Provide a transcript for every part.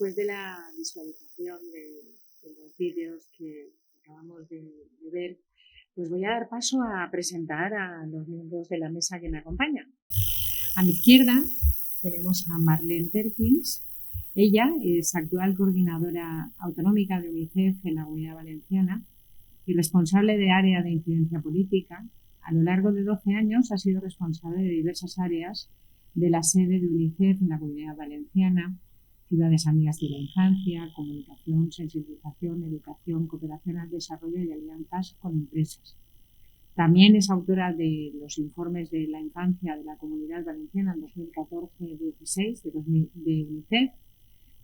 después de la visualización de los vídeos que acabamos de ver, pues voy a dar paso a presentar a los miembros de la mesa que me acompañan. A mi izquierda tenemos a Marlene Perkins. Ella es actual coordinadora autonómica de UNICEF en la Comunidad Valenciana y responsable de área de incidencia política. A lo largo de 12 años ha sido responsable de diversas áreas de la sede de UNICEF en la Comunidad Valenciana: ciudades amigas de la infancia, comunicación, sensibilización, educación, cooperación al desarrollo y alianzas con empresas. También es autora de los informes de la infancia de la Comunidad Valenciana en 2014-16 de UNICEF,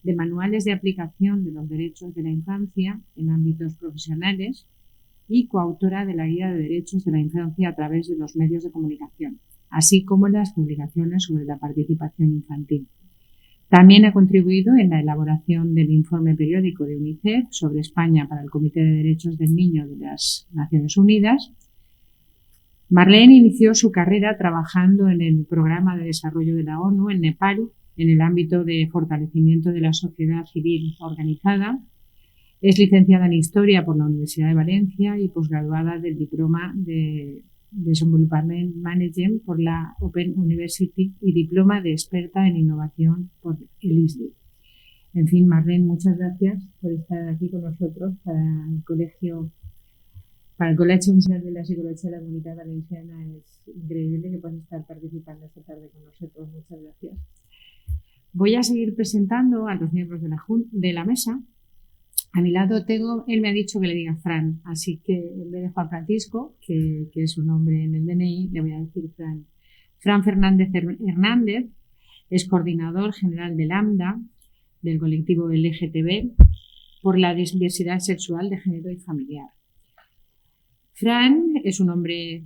de manuales de aplicación de los derechos de la infancia en ámbitos profesionales y coautora de la Guía de Derechos de la Infancia a través de los medios de comunicación, así como las publicaciones sobre la participación infantil. También ha contribuido en la elaboración del informe periódico de UNICEF sobre España para el Comité de Derechos del Niño de las Naciones Unidas. Marlene inició su carrera trabajando en el Programa de Desarrollo de la ONU en Nepal, en el ámbito de fortalecimiento de la sociedad civil organizada. Es licenciada en Historia por la Universidad de Valencia y posgraduada del Diploma de Desenvolupament Management por la Open University y Diploma de Experta en Innovación por el ISDE. En fin, Marlene, muchas gracias por estar aquí con nosotros para el Colegio Oficial de la Psicología de la Comunidad Valenciana. Es increíble que puedas estar participando esta tarde con nosotros. Muchas gracias. Voy a seguir presentando a los miembros de la mesa. A mi lado él me ha dicho que le diga Fran, así que en vez de Juan Francisco, que es su nombre en el DNI, le voy a decir Fran. Fran Fernández Hernández es coordinador general de Lambda, del colectivo LGTB, por la diversidad sexual de género y familiar. Fran es un hombre,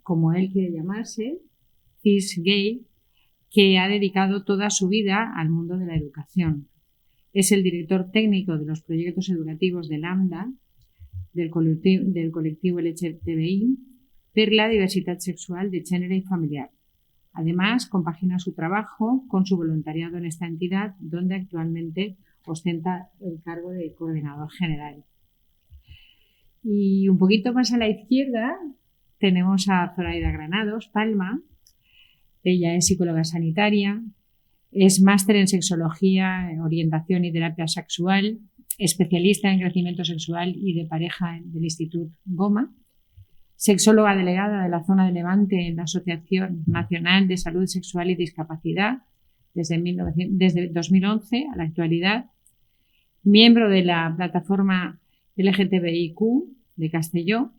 como él quiere llamarse, cis gay, que ha dedicado toda su vida al mundo de la educación. Es el director técnico de los proyectos educativos de Lambda, del colectivo LGTBI, per la diversidad sexual de género y familiar. Además, compagina su trabajo con su voluntariado en esta entidad, donde actualmente ostenta el cargo de coordinador general. Y un poquito más a la izquierda tenemos a Zoraida Granados Palma. Ella es psicóloga sanitaria, es máster en sexología, orientación y terapia sexual, especialista en crecimiento sexual y de pareja del Instituto Goma, sexóloga delegada de la zona de Levante en la Asociación Nacional de Salud Sexual y Discapacidad desde 2011 a la actualidad, miembro de la plataforma LGTBIQ de Castelló,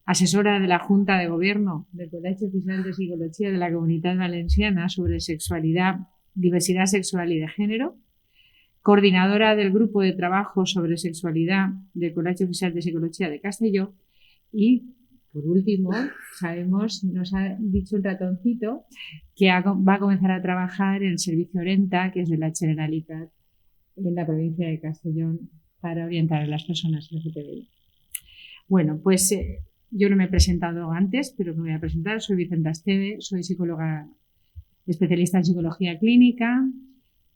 asesora de la Junta de Gobierno del Colegio Oficial de Psicología de la Comunidad Valenciana sobre sexualidad, diversidad sexual y de género, coordinadora del Grupo de Trabajo sobre Sexualidad del Colegio Oficial de Psicología de Castelló y, por último, nos ha dicho el ratoncito que va a comenzar a trabajar en el Servicio Orenta, que es de la Generalitat en la provincia de Castellón, para orientar a las personas LGTBI. Bueno, pues yo no me he presentado antes, pero me voy a presentar. Soy Vicenta Esteve, soy psicóloga especialista en psicología clínica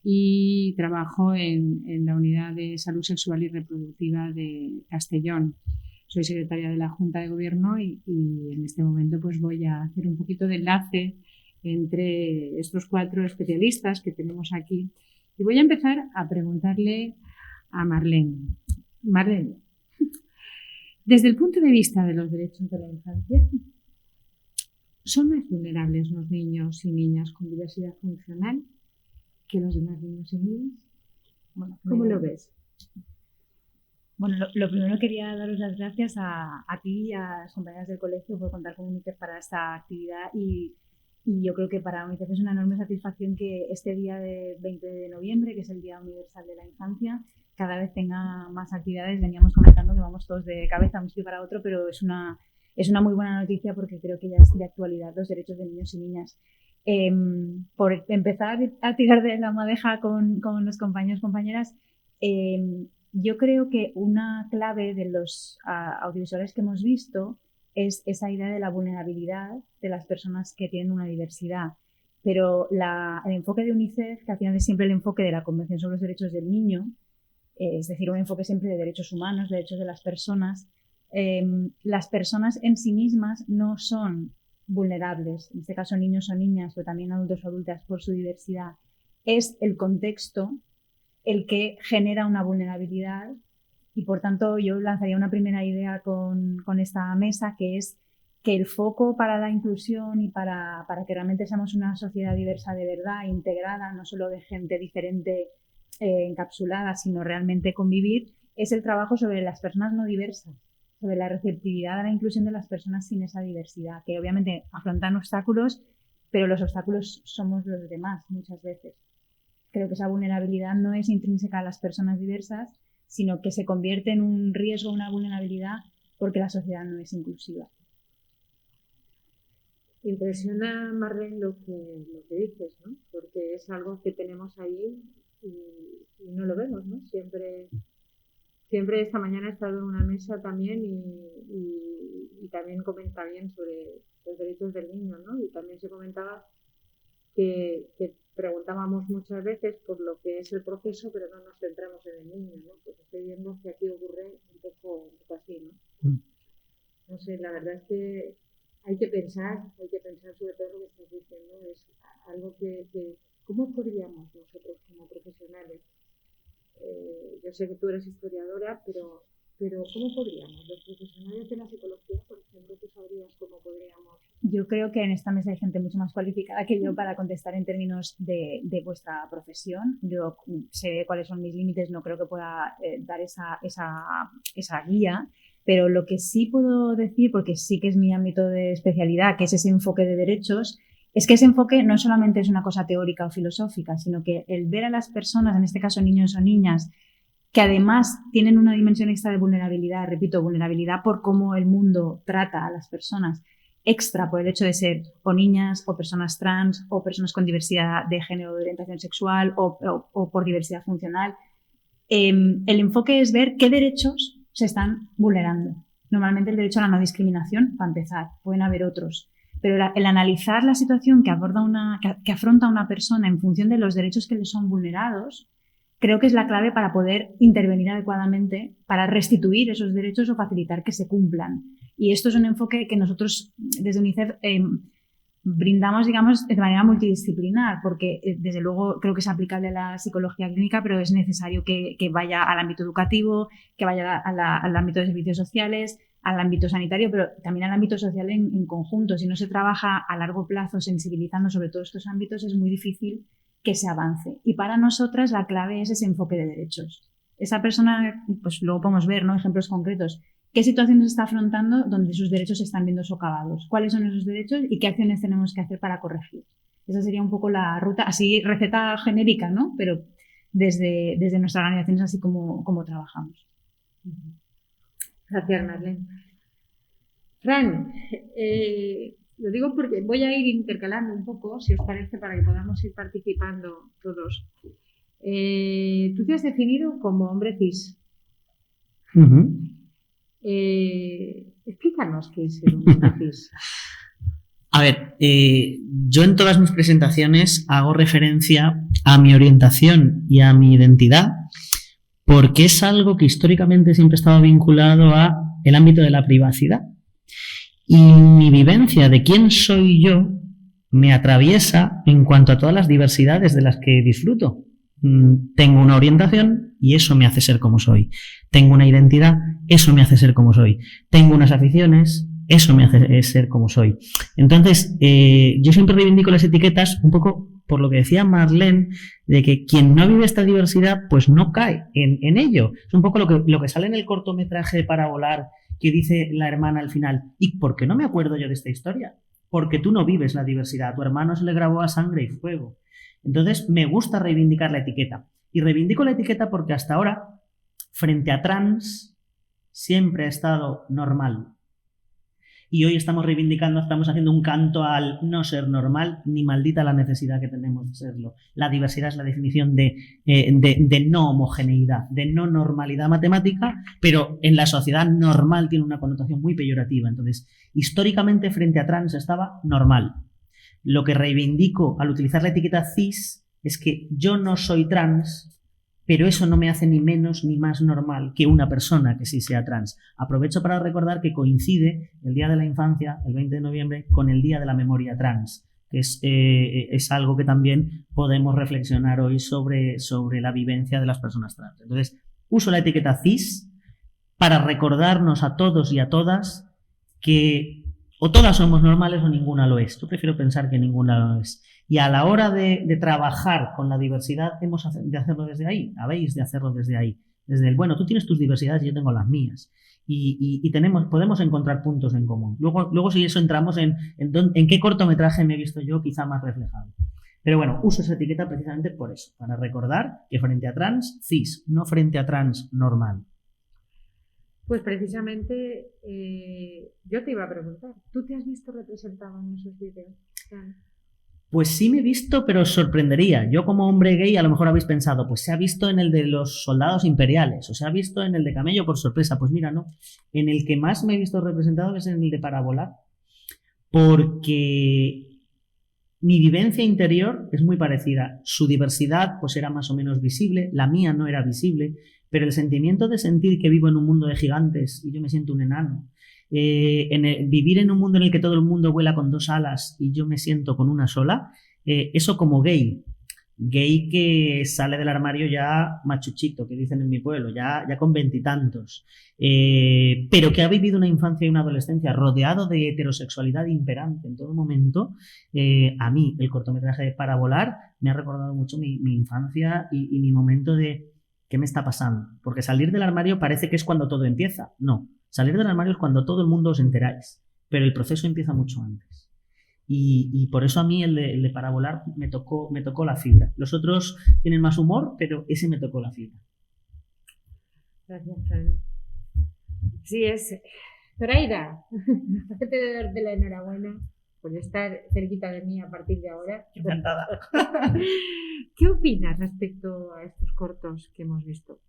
y trabajo en la Unidad de Salud Sexual y Reproductiva de Castellón. Soy secretaria de la Junta de Gobierno y en este momento pues voy a hacer un poquito de enlace entre estos 4 especialistas que tenemos aquí. Y voy a empezar a preguntarle a Marlene. Marlene, desde el punto de vista de los derechos de la infancia, ¿son más vulnerables los niños y niñas con diversidad funcional que los demás niños y niñas? Bueno, ¿cómo lo ves? Bueno, lo primero quería daros las gracias a ti y a las compañeras del colegio por contar con UNICEF para esta actividad y yo creo que para UNICEF es una enorme satisfacción que este día de 20 de noviembre, que es el Día Universal de la Infancia, cada vez tenga más actividades. Veníamos comentando que vamos todos de cabeza un sitio para otro, pero es una muy buena noticia porque creo que ya es de actualidad los derechos de niños y niñas. Por empezar a tirar de la madeja con los compañeros y compañeras, yo creo que una clave de los audiovisuales que hemos visto es esa idea de la vulnerabilidad de las personas que tienen una diversidad. pero el enfoque de UNICEF, que al final es siempre el enfoque de la Convención sobre los Derechos del Niño, es decir, un enfoque siempre de derechos humanos, derechos de las personas en sí mismas no son vulnerables, en este caso niños o niñas, pero también adultos o adultas por su diversidad. Es el contexto el que genera una vulnerabilidad y, por tanto, yo lanzaría una primera idea con esta mesa, que es que el foco para la inclusión y para que realmente seamos una sociedad diversa de verdad, integrada, no solo de gente diferente encapsulada, sino realmente convivir, es el trabajo sobre las personas no diversas, sobre la receptividad a la inclusión de las personas sin esa diversidad, que obviamente afrontan obstáculos, pero los obstáculos somos los demás muchas veces. Creo que esa vulnerabilidad no es intrínseca a las personas diversas, sino que se convierte en un riesgo, una vulnerabilidad, porque la sociedad no es inclusiva. Impresiona, Marlene, lo que dices, ¿no? Porque es algo que tenemos ahí y no lo vemos, ¿no? Siempre esta mañana he estado en una mesa también y también comenta bien sobre los derechos del niño, ¿no? Y también se comentaba que preguntábamos muchas veces por lo que es el proceso, pero no nos centramos en el niño, ¿no? Pues estoy viendo que aquí ocurre un poco así, ¿no? No sé, la verdad es que hay que pensar sobre todo lo que estás diciendo, es algo que ¿cómo podríamos nosotros como profesionales? Yo sé que tú eres historiadora, pero ¿cómo podríamos? Los profesionales de la psicología, por ejemplo, ¿tú sabrías cómo podríamos? Yo creo que en esta mesa hay gente mucho más cualificada que yo para contestar en términos de vuestra profesión. Yo sé cuáles son mis límites, no creo que pueda dar esa guía, pero lo que sí puedo decir, porque sí que es mi ámbito de especialidad, que es ese enfoque de derechos, es que ese enfoque no solamente es una cosa teórica o filosófica, sino que el ver a las personas, en este caso niños o niñas, que además tienen una dimensión extra de vulnerabilidad, repito, vulnerabilidad por cómo el mundo trata a las personas, extra por el hecho de ser o niñas o personas trans o personas con diversidad de género o de orientación sexual o por diversidad funcional. El enfoque es ver qué derechos se están vulnerando. Normalmente el derecho a la no discriminación, para empezar, pueden haber otros. Pero el analizar la situación que afronta una persona en función de los derechos que le son vulnerados, creo que es la clave para poder intervenir adecuadamente, para restituir esos derechos o facilitar que se cumplan. Y esto es un enfoque que nosotros desde UNICEF brindamos, digamos, de manera multidisciplinar, porque desde luego creo que es aplicable a la psicología clínica, pero es necesario que vaya al ámbito educativo, que vaya al ámbito de servicios sociales, al ámbito sanitario, pero también al ámbito social en conjunto. Si no se trabaja a largo plazo sensibilizando sobre todos estos ámbitos, es muy difícil que se avance. Y para nosotras la clave es ese enfoque de derechos. Esa persona, pues luego podemos ver, ¿no?, ejemplos concretos. ¿Qué situaciones está afrontando donde sus derechos se están viendo socavados? ¿Cuáles son esos derechos y qué acciones tenemos que hacer para corregir? Esa sería un poco la ruta, así receta genérica, ¿no? Pero desde nuestra organización es así como trabajamos. Gracias, Marlene. Fran, lo digo porque voy a ir intercalando un poco, si os parece, para que podamos ir participando todos. Tú te has definido como hombre cis. Explícanos qué es ser un hombre cis. A ver, yo en todas mis presentaciones hago referencia a mi orientación y a mi identidad porque es algo que históricamente siempre ha estado vinculado a el ámbito de la privacidad. Y mi vivencia de quién soy yo me atraviesa en cuanto a todas las diversidades de las que disfruto. Tengo una orientación y eso me hace ser como soy. Tengo una identidad, eso me hace ser como soy. Tengo unas aficiones, eso me hace ser como soy. Entonces, yo siempre reivindico las etiquetas un poco por lo que decía Marlene, de que quien no vive esta diversidad, pues no cae en ello. Es un poco lo que sale en el cortometraje Para volar, que dice la hermana al final. ¿Y por qué no me acuerdo yo de esta historia? Porque tú no vives la diversidad. A tu hermano se le grabó a sangre y fuego. Entonces, me gusta reivindicar la etiqueta. Y reivindico la etiqueta porque hasta ahora, frente a trans, siempre ha estado normal. Y hoy estamos reivindicando, estamos haciendo un canto al no ser normal, ni maldita la necesidad que tenemos de serlo. La diversidad es la definición de no homogeneidad, de no normalidad matemática, pero en la sociedad normal tiene una connotación muy peyorativa. Entonces, históricamente frente a trans estaba normal. Lo que reivindico al utilizar la etiqueta cis es que yo no soy trans, pero eso no me hace ni menos ni más normal que una persona que sí sea trans. Aprovecho para recordar que coincide el Día de la Infancia, el 20 de noviembre, con el Día de la Memoria Trans, que es algo que también podemos reflexionar hoy sobre la vivencia de las personas trans. Entonces, uso la etiqueta cis para recordarnos a todos y a todas que o todas somos normales o ninguna lo es. Yo prefiero pensar que ninguna lo es. Y a la hora de trabajar con la diversidad, hemos de hacerlo desde ahí. Habéis de hacerlo desde ahí. Desde el, bueno, tú tienes tus diversidades y yo tengo las mías. Y podemos encontrar puntos en común. Luego si eso entramos en qué cortometraje me he visto yo quizá más reflejado. Pero bueno, uso esa etiqueta precisamente por eso, para recordar que frente a trans, cis, no frente a trans normal. Pues precisamente yo te iba a preguntar, ¿tú te has visto representado en esos vídeos? Pues sí me he visto, pero os sorprendería. Yo como hombre gay a lo mejor habéis pensado, pues se ha visto en el de los soldados imperiales o se ha visto en el de Camello por sorpresa. Pues mira, no. En el que más me he visto representado es en el de Para Volar, porque mi vivencia interior es muy parecida. Su diversidad pues era más o menos visible, la mía no era visible, pero el sentimiento de sentir que vivo en un mundo de gigantes y yo me siento un enano, vivir en un mundo en el que todo el mundo vuela con 2 alas y yo me siento con una sola, eso como gay que sale del armario ya machuchito, que dicen en mi pueblo, ya con 20 y tantos, pero que ha vivido una infancia y una adolescencia rodeado de heterosexualidad imperante en todo momento. A mí el cortometraje de Para Volar me ha recordado mucho mi infancia y mi momento de ¿qué me está pasando? Porque salir del armario parece que es cuando todo empieza. No, salir del armario es cuando todo el mundo os enteráis, pero el proceso empieza mucho antes. Y por eso a mí el de Para Volar me tocó la fibra. Los otros tienen más humor, pero ese me tocó la fibra. Gracias, Fran. Sí, es. Zoraida, te doy darte la enhorabuena por estar cerquita de mí a partir de ahora. Encantada. ¿Qué opinas respecto a estos cortos que hemos visto?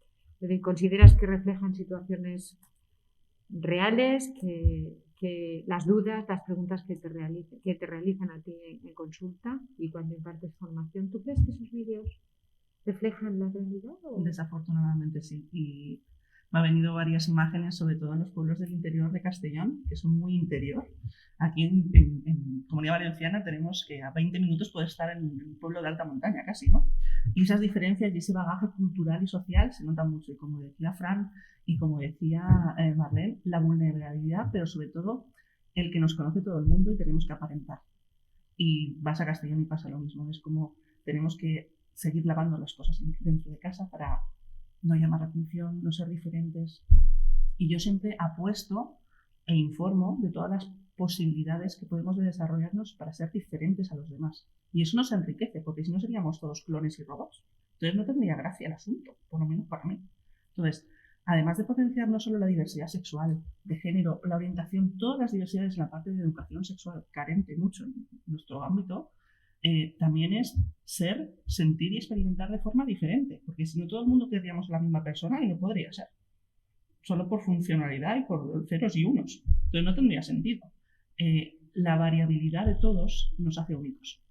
¿Consideras que reflejan situaciones reales, que las dudas, las preguntas que te realizan a ti en consulta y cuando impartes formación? ¿Tú crees que esos vídeos reflejan la realidad? Desafortunadamente sí. Y me han venido varias imágenes, sobre todo en los pueblos del interior de Castellón, que son muy interior. Aquí en Comunidad Valenciana tenemos que a 20 minutos puedes estar en un pueblo de alta montaña casi, ¿no? Y esas diferencias y ese bagaje cultural y social se notan mucho. Y como decía Fran y como decía Marlene, la vulnerabilidad, pero sobre todo el que nos conoce todo el mundo y tenemos que aparentar. Y vas a Castellón y pasa lo mismo. Es como tenemos que seguir lavando las cosas dentro de casa para no llamar la atención, no ser diferentes. Y yo siempre apuesto e informo de todas las posibilidades que podemos de desarrollarnos para ser diferentes a los demás. Y eso nos enriquece, porque si no seríamos todos clones y robots. Entonces no tendría gracia el asunto, por lo menos para mí. Entonces, además de potenciar no solo la diversidad sexual, de género, la orientación, todas las diversidades en la parte de educación sexual carente mucho en nuestro ámbito, también es ser, sentir y experimentar de forma diferente, porque si no todo el mundo tendríamos la misma persona y no podría ser, solo por funcionalidad y por ceros y unos, entonces no tendría sentido. La variabilidad de todos nos hace únicos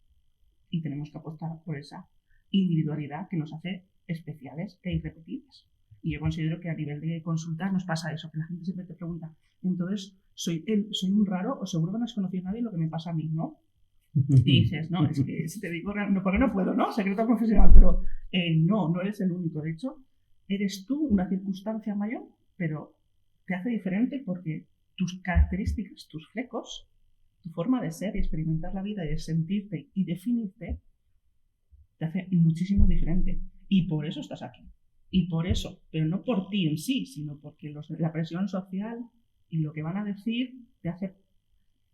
y tenemos que apostar por esa individualidad que nos hace especiales e irrepetibles. Y yo considero que a nivel de consulta nos pasa eso, que la gente siempre te pregunta, entonces, ¿soy un raro o seguro que no has conocido a nadie lo que me pasa a mí, no? Y dices, no, es que si te digo, no, porque no puedo, ¿no? Secreto profesional, pero no eres el único. De hecho, eres tú una circunstancia mayor, pero te hace diferente porque tus características, tus flecos, tu forma de ser y experimentar la vida y de sentirte y definirte, te hace muchísimo diferente. Y por eso estás aquí. Y por eso, pero no por ti en sí, sino porque la presión social y lo que van a decir te hace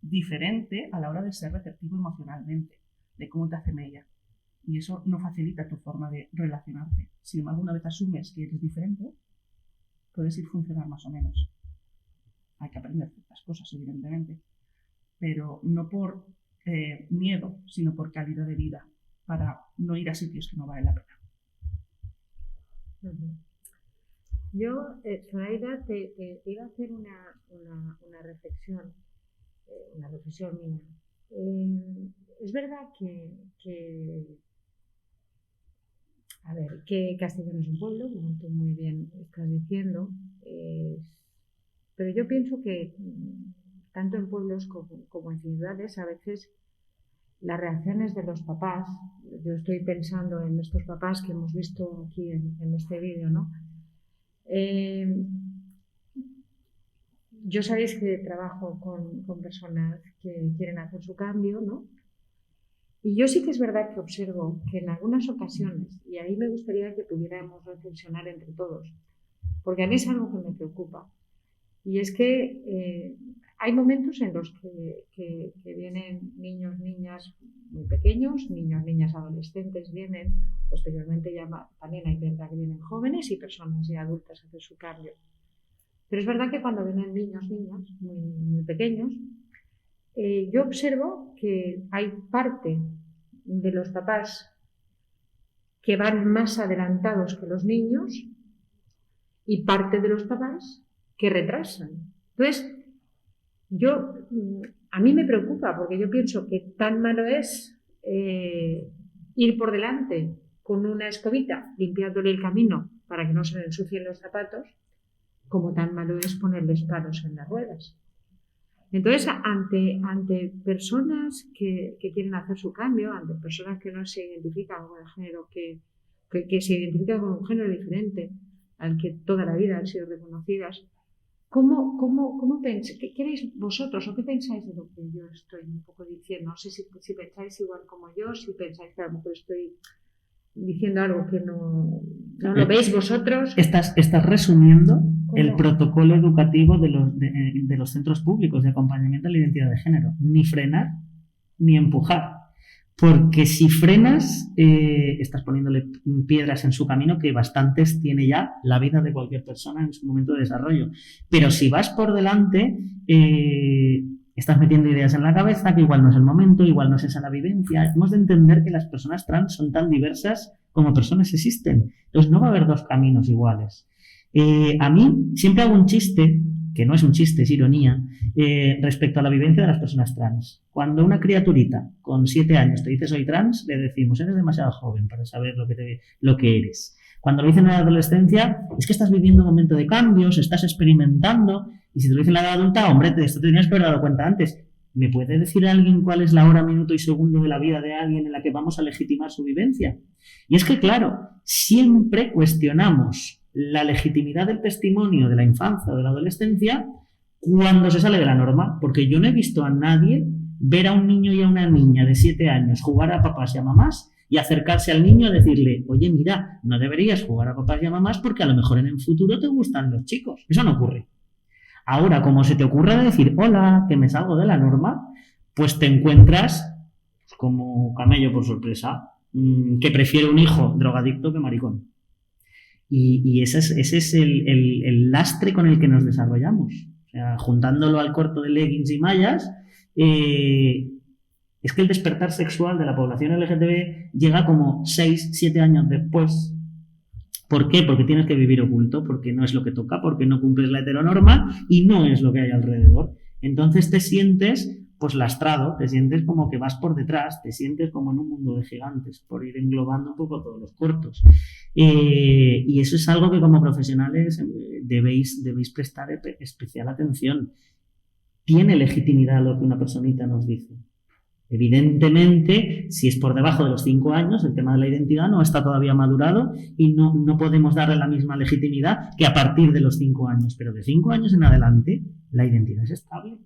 diferente a la hora de ser receptivo emocionalmente, de cómo te hace mella. Y eso no facilita tu forma de relacionarte. Si alguna vez asumes que eres diferente, puedes ir a funcionar más o menos. Hay que aprender ciertas cosas, evidentemente, pero no por miedo, sino por calidad de vida, para no ir a sitios que no vale la pena. Yo, Zoraida, te iba a hacer una reflexión mía. es verdad a ver, que Castellón es un pueblo, como tú muy bien estás diciendo, pero yo pienso que tanto en pueblos como en ciudades, a veces las reacciones de los papás, yo estoy pensando en estos papás que hemos visto aquí en este vídeo, ¿no? Yo sabéis que trabajo con personas que quieren hacer su cambio, ¿no? Y yo sí que es verdad que observo que en algunas ocasiones, y ahí me gustaría que pudiéramos reflexionar entre todos, porque a mí es algo que me preocupa, y es que hay momentos en los que vienen niños, niñas muy pequeños, niños, niñas, adolescentes vienen, posteriormente ya también hay verdad que vienen jóvenes y personas ya adultas a hacer su cambio. Pero es verdad que cuando vienen niños, niñas muy, muy pequeños, yo observo que hay parte de los papás que van más adelantados que los niños y parte de los papás que retrasan. Entonces, a mí me preocupa porque yo pienso que tan malo es ir por delante con una escobita limpiándole el camino para que no se le ensucien los zapatos, como tan malo es ponerles palos en las ruedas. Entonces, ante personas que quieren hacer su cambio, ante personas que no se identifican con el género, que se identifican con un género diferente al que toda la vida han sido reconocidas, ¿cómo pensáis? ¿Qué veis vosotros o qué pensáis de lo que yo estoy un poco diciendo? No sé si pensáis igual como yo, si pensáis que a lo mejor estoy diciendo algo que no lo veis vosotros. Estás resumiendo el protocolo educativo de los centros públicos de acompañamiento a la identidad de género. Ni frenar ni empujar. Porque si frenas, estás poniéndole piedras en su camino, que bastantes tiene ya la vida de cualquier persona en su momento de desarrollo. Pero si vas por delante, estás metiendo ideas en la cabeza que igual no es el momento, igual no es esa la vivencia. Hemos de entender que las personas trans son tan diversas como personas existen. Entonces no va a haber dos caminos iguales. A mí siempre hago un chiste, que no es un chiste, es ironía, respecto a la vivencia de las personas trans. Cuando una criaturita con 7 años te dice soy trans, le decimos eres demasiado joven para saber lo que eres. Cuando lo dicen en la adolescencia, es que estás viviendo un momento de cambios, estás experimentando, y si te lo dicen en la edad adulta, hombre, de esto te tenías que haber dado cuenta antes. ¿Me puede decir alguien cuál es la hora, minuto y segundo de la vida de alguien en la que vamos a legitimar su vivencia? Y es que, claro, siempre cuestionamos la legitimidad del testimonio de la infancia o de la adolescencia cuando se sale de la norma, porque yo no he visto a nadie ver a un niño y a una niña de 7 años jugar a papás y a mamás y acercarse al niño a decirle, oye, mira, no deberías jugar a papás y a mamás porque a lo mejor en el futuro te gustan los chicos. Eso no ocurre. Ahora, como se te ocurra decir, hola, que me salgo de la norma, pues te encuentras como camello por sorpresa, que prefiere un hijo drogadicto que maricón. Y ese es el lastre con el que nos desarrollamos. O sea, juntándolo al corto de leggings y mallas, es que el despertar sexual de la población LGTB llega como 6-7 años después. ¿Por qué? Porque tienes que vivir oculto, porque no es lo que toca, porque no cumples la heteronorma y no es lo que hay alrededor. Entonces te sientes pues lastrado, te sientes como que vas por detrás, te sientes como en un mundo de gigantes, por ir englobando un poco todos los cortos. Y eso es algo que como profesionales debéis prestar especial atención. ¿Tiene legitimidad lo que una personita nos dice? Evidentemente, si es por debajo de los 5 años, el tema de la identidad no está todavía madurado y no podemos darle la misma legitimidad que a partir de los 5 años. Pero de 5 años en adelante, la identidad es estable.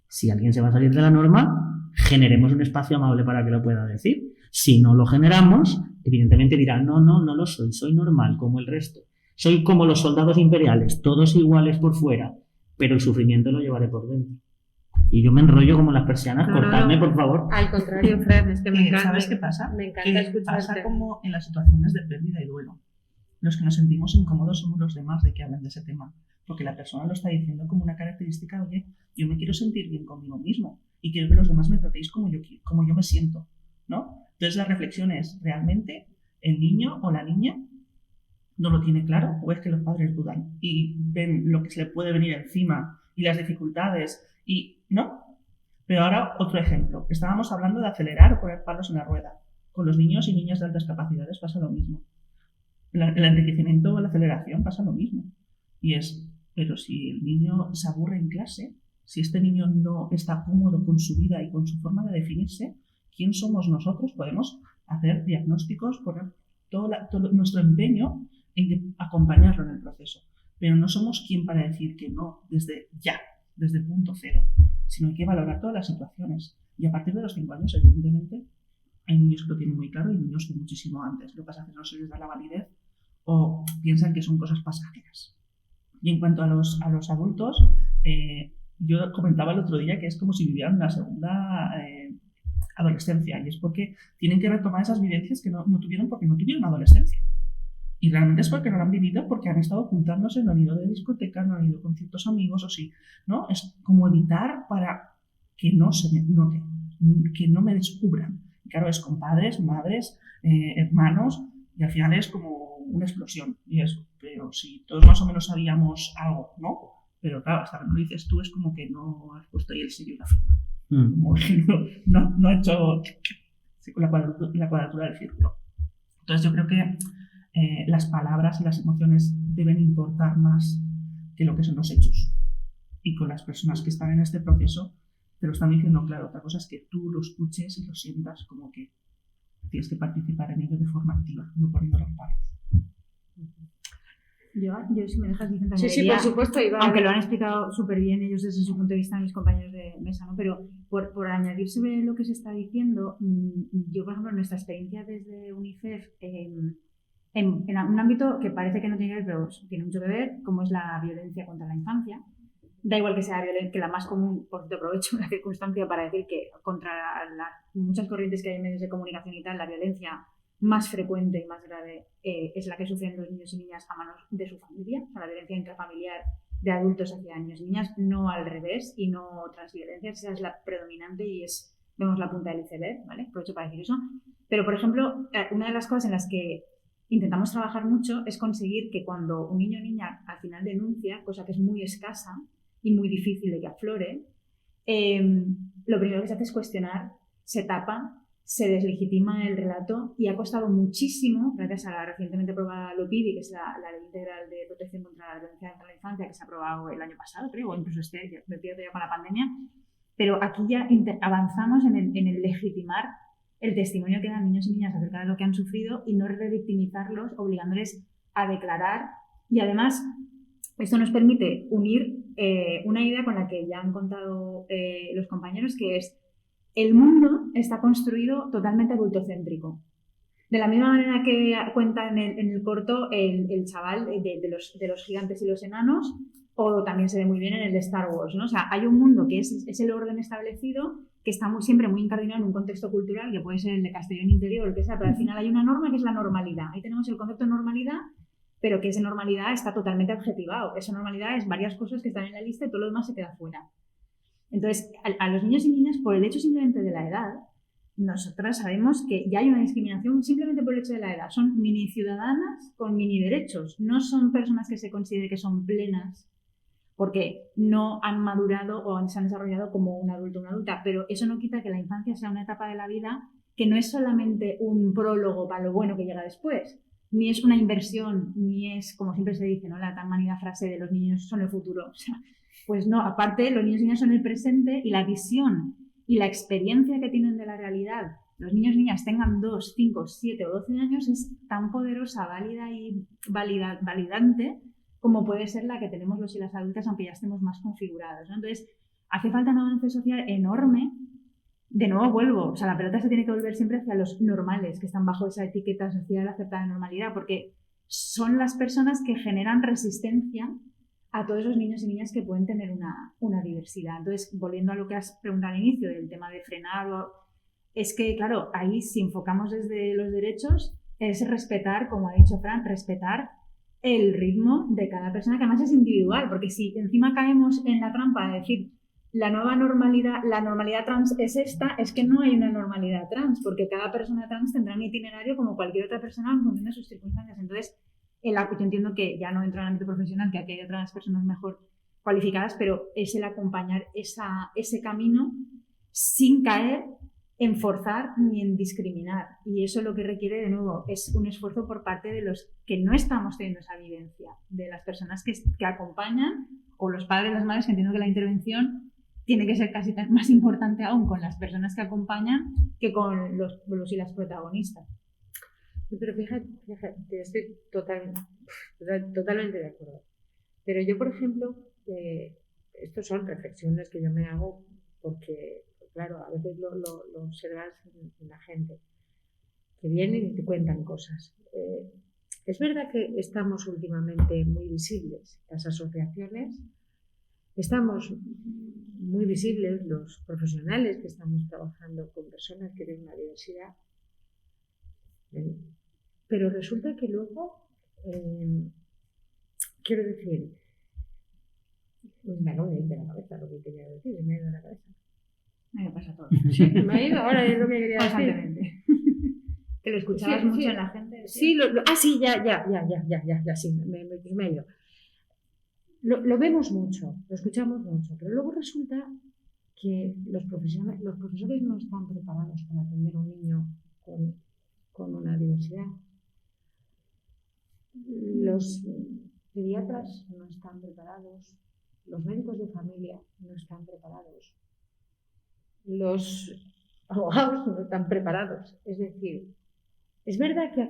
Si alguien se va a salir de la norma, generemos un espacio amable para que lo pueda decir. Si no lo generamos, evidentemente dirá, no lo soy normal como el resto. Soy como los soldados imperiales, todos iguales por fuera, pero el sufrimiento lo llevaré por dentro. Y yo me enrollo como las persianas, cortadme, por favor. Al contrario, Fran, es que me encanta. ¿Sabes qué pasa? Me encanta escucharte. Pasa como en las situaciones de pérdida y duelo. Los que nos sentimos incómodos somos los demás de que hablan de ese tema. Porque la persona lo está diciendo como una característica, oye, yo me quiero sentir bien conmigo mismo y quiero que los demás me tratéis como yo me siento, ¿no? Entonces la reflexión es, ¿realmente el niño o la niña no lo tiene claro? ¿O es que los padres dudan y ven lo que se le puede venir encima y las dificultades y no? Pero ahora otro ejemplo. Estábamos hablando de acelerar o poner palos en la rueda. Con los niños y niñas de altas capacidades pasa lo mismo. El enriquecimiento o la aceleración pasa lo mismo. Y es, pero si el niño se aburre en clase, si este niño no está cómodo con su vida y con su forma de definirse, ¿quién somos nosotros? Podemos hacer diagnósticos, poner todo nuestro empeño en acompañarlo en el proceso. Pero no somos quien para decir que no desde ya, desde el punto cero, sino hay que valorar todas las situaciones. Y a partir de los 5 años, evidentemente, hay niños que lo tienen muy claro y niños que muchísimo antes. Lo que pasa es que no se les da la validez o piensan que son cosas pasajeras. Y en cuanto a los adultos, yo comentaba el otro día que es como si vivieran una segunda adolescencia, y es porque tienen que retomar esas vivencias que no tuvieron porque no tuvieron adolescencia. Y realmente es porque no lo han vivido, porque han estado ocultándose, no han ido de discoteca, no han ido con ciertos amigos o sí, ¿no? Es como evitar para que no se me note, que no me descubran. Y claro, es con padres, madres, hermanos, y al final es como una explosión. Y es, pero si todos más o menos sabíamos algo, ¿no? Pero claro, hasta que me lo dices tú es como que no has puesto ahí el sello y la firma. Como que no ha hecho la cuadratura del círculo. Entonces yo creo que las palabras y las emociones deben importar más que lo que son los hechos. Y con las personas que están en este proceso te lo están diciendo claro. Otra cosa es que tú lo escuches y lo sientas como que tienes que participar en ello de forma activa, no poniendo los palos. Yo si me dejas, Vicente, sí, por supuesto. Aunque lo han explicado súper bien ellos desde su punto de vista, mis compañeros de mesa, ¿no? Pero por añadir sobre lo que se está diciendo, yo, por ejemplo, nuestra experiencia desde UNICEF, en un ámbito que parece que no tiene que ver, pero tiene mucho que ver, como es la violencia contra la infancia. Da igual que sea que la más común, por cierto, aprovecho una circunstancia para decir que contra muchas corrientes que hay en medios de comunicación y tal, la violencia más frecuente y más grave es la que sufren los niños y niñas a manos de su familia, o sea, la violencia intrafamiliar de adultos hacia niños y niñas, no al revés, y no otras violencias. Esa es la predominante y vemos la punta del iceberg, ¿vale? Aprovecho para decir eso. Pero, por ejemplo, una de las cosas en las que intentamos trabajar mucho es conseguir que cuando un niño o niña al final denuncia, cosa que es muy escasa y muy difícil de que aflore, lo primero que se hace es cuestionar, se tapa, se deslegitima el relato, y ha costado muchísimo, gracias a la recientemente aprobada LOPIDI, que es la Ley Integral de Protección contra la Violencia contra la Infancia, que se ha aprobado el año pasado, creo, o incluso me pierdo ya con la pandemia, pero aquí ya avanzamos en el legitimar el testimonio que dan niños y niñas acerca de lo que han sufrido y no revictimizarlos, obligándoles a declarar. Y además, esto nos permite unir una idea con la que ya han contado los compañeros, que es: el mundo está construido totalmente adultocéntrico. De la misma manera que cuenta en el corto el chaval de los gigantes y los enanos, o también se ve muy bien en el de Star Wars, ¿no? O sea, hay un mundo que es el orden establecido, que está siempre muy incardinado en un contexto cultural, que puede ser el de Castellón interior o el que sea, pero al final hay una norma que es la normalidad. Ahí tenemos el concepto de normalidad, pero que esa normalidad está totalmente adjetivado. Esa normalidad es varias cosas que están en la lista y todo lo demás se queda fuera. Entonces, a los niños y niñas, por el hecho simplemente de la edad, nosotras sabemos que ya hay una discriminación simplemente por el hecho de la edad. Son mini ciudadanas con mini derechos. No son personas que se considere que son plenas porque no han madurado o se han desarrollado como un adulto o una adulta. Pero eso no quita que la infancia sea una etapa de la vida que no es solamente un prólogo para lo bueno que llega después, ni es una inversión, ni es, como siempre se dice, ¿no?, la tan manida frase de los niños son el futuro. O sea, pues no, aparte los niños y niñas son el presente, y la visión y la experiencia que tienen de la realidad, los niños y niñas tengan 2, 5, 7 o 12 años, es tan poderosa, válida y validante como puede ser la que tenemos los y las adultas, aunque ya estemos más configurados, ¿no? Entonces, hace falta un avance social enorme. De nuevo vuelvo, o sea, la pelota se tiene que volver siempre hacia los normales, que están bajo esa etiqueta social aceptada de normalidad, porque son las personas que generan resistencia a todos esos niños y niñas que pueden tener una diversidad. Entonces, volviendo a lo que has preguntado al inicio del tema de frenar, es que, claro, ahí si enfocamos desde los derechos, es respetar, como ha dicho Fran, respetar el ritmo de cada persona, que además es individual, porque si encima caemos en la trampa de decir la nueva normalidad, la normalidad trans es esta, es que no hay una normalidad trans, porque cada persona trans tendrá un itinerario como cualquier otra persona en función de sus circunstancias. Entonces, yo entiendo que ya no entro en el ámbito profesional, que aquí hay otras personas mejor cualificadas, pero es el acompañar ese camino sin caer en forzar ni en discriminar. Y eso lo que requiere, de nuevo, es un esfuerzo por parte de los que no estamos teniendo esa vivencia, de las personas que acompañan, o los padres, las madres, que entiendo que la intervención tiene que ser casi más importante aún con las personas que acompañan que con los y las protagonistas. Pero fíjate, estoy totalmente de acuerdo. Pero yo, por ejemplo, estas son reflexiones que yo me hago porque, claro, a veces lo observas en la gente, que vienen y te cuentan cosas. Es verdad que estamos últimamente muy visibles, las asociaciones, estamos muy visibles, los profesionales que estamos trabajando con personas que tienen una diversidad, pero resulta que luego, quiero decir, me acabo de ir de la cabeza lo que quería decir, me ha ido de la cabeza. Me pasa todo. Sí, me ha ido, ahora es lo que quería decir. Que lo escuchabas mucho en la gente. Sí, sí, ya, sí, me ha ido. Lo vemos mucho, lo escuchamos mucho, pero luego resulta que los profesores no están preparados para atender a un niño con una diversidad. Los pediatras no están preparados, los médicos de familia no están preparados, los abogados no están preparados. Es decir, es verdad que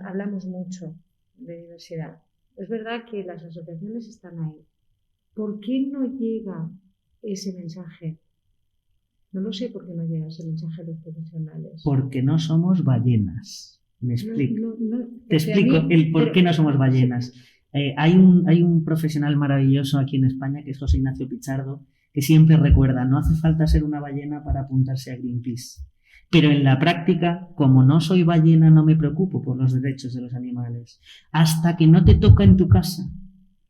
hablamos mucho de diversidad, es verdad que las asociaciones están ahí. ¿Por qué no llega ese mensaje? No lo sé por qué no llega ese mensaje a los profesionales. Porque no somos ballenas. Me explico. Te explico el por qué no somos ballenas. Hay un profesional maravilloso aquí en España, que es José Ignacio Pichardo, que siempre recuerda, no hace falta ser una ballena para apuntarse a Greenpeace. Pero en la práctica, como no soy ballena, no me preocupo por los derechos de los animales. Hasta que no te toca en tu casa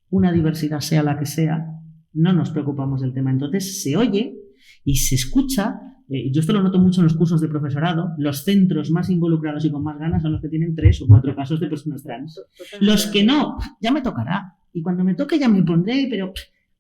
una diversidad, sea la que sea, no nos preocupamos del tema. Entonces se oye y se escucha. Yo esto lo noto mucho en los cursos de profesorado. Los centros más involucrados y con más ganas son los que tienen 3 o 4 casos de personas trans. Los que no, ya me tocará. Y cuando me toque ya me pondré, pero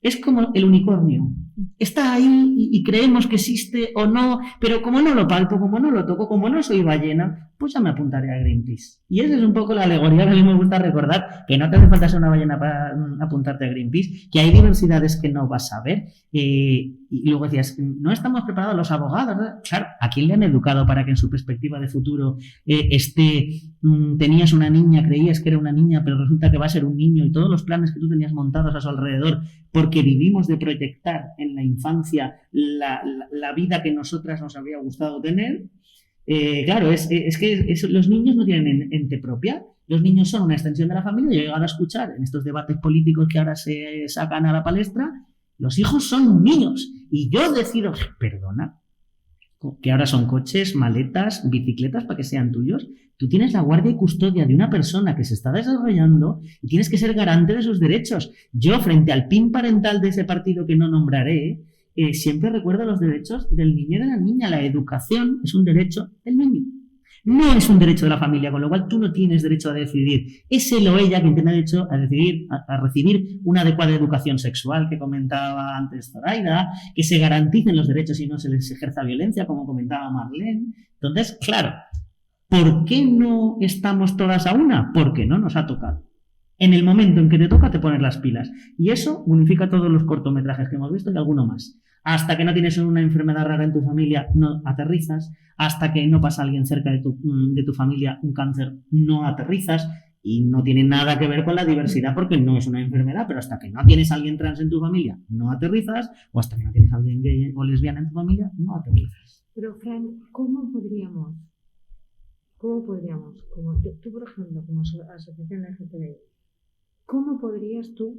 es como el unicornio. Está ahí y creemos que existe o no, pero como no lo palpo, como no lo toco, como no soy ballena, pues ya me apuntaré a Greenpeace. Y esa es un poco la alegoría que a mí me gusta recordar, que no te hace falta ser una ballena para apuntarte a Greenpeace, que hay diversidades que no vas a ver. Y luego decías, no estamos preparados los abogados, ¿verdad? Claro, ¿a quién le han educado para que en su perspectiva de futuro tenías una niña, creías que era una niña, pero resulta que va a ser un niño, y todos los planes que tú tenías montados a su alrededor, porque vivimos de proyectar en la infancia la vida que nosotras nos habría gustado tener? Claro, es que los niños no tienen ente propia. Los niños son una extensión de la familia. Yo he llegado a escuchar en estos debates políticos que ahora se sacan a la palestra, los hijos son niños y yo decido, perdona, que ahora son coches, maletas, bicicletas para que sean tuyos. Tú tienes la guardia y custodia de una persona que se está desarrollando y tienes que ser garante de sus derechos. Yo, frente al PIN parental de ese partido que no nombraré, siempre recuerdo los derechos del niño y de la niña. La educación es un derecho del niño. No es un derecho de la familia, con lo cual tú no tienes derecho a decidir. Es él o ella quien tiene derecho a decidir, a recibir una adecuada educación sexual, que comentaba antes Zoraida, que se garanticen los derechos y no se les ejerza violencia, como comentaba Marlene. Entonces, claro, ¿por qué no estamos todas a una? Porque no nos ha tocado. En el momento en que te toca, te pones las pilas. Y eso unifica todos los cortometrajes que hemos visto y alguno más. Hasta que no tienes una enfermedad rara en tu familia, no aterrizas. Hasta que no pasa alguien cerca de tu familia un cáncer, no aterrizas. Y no tiene nada que ver con la diversidad porque no es una enfermedad, pero hasta que no tienes a alguien trans en tu familia, no aterrizas. O hasta que no tienes a alguien gay o lesbiana en tu familia, no aterrizas. Pero, Fran, ¿cómo podríamos, como tú, por ejemplo, como asociación LGTBI, cómo podrías tú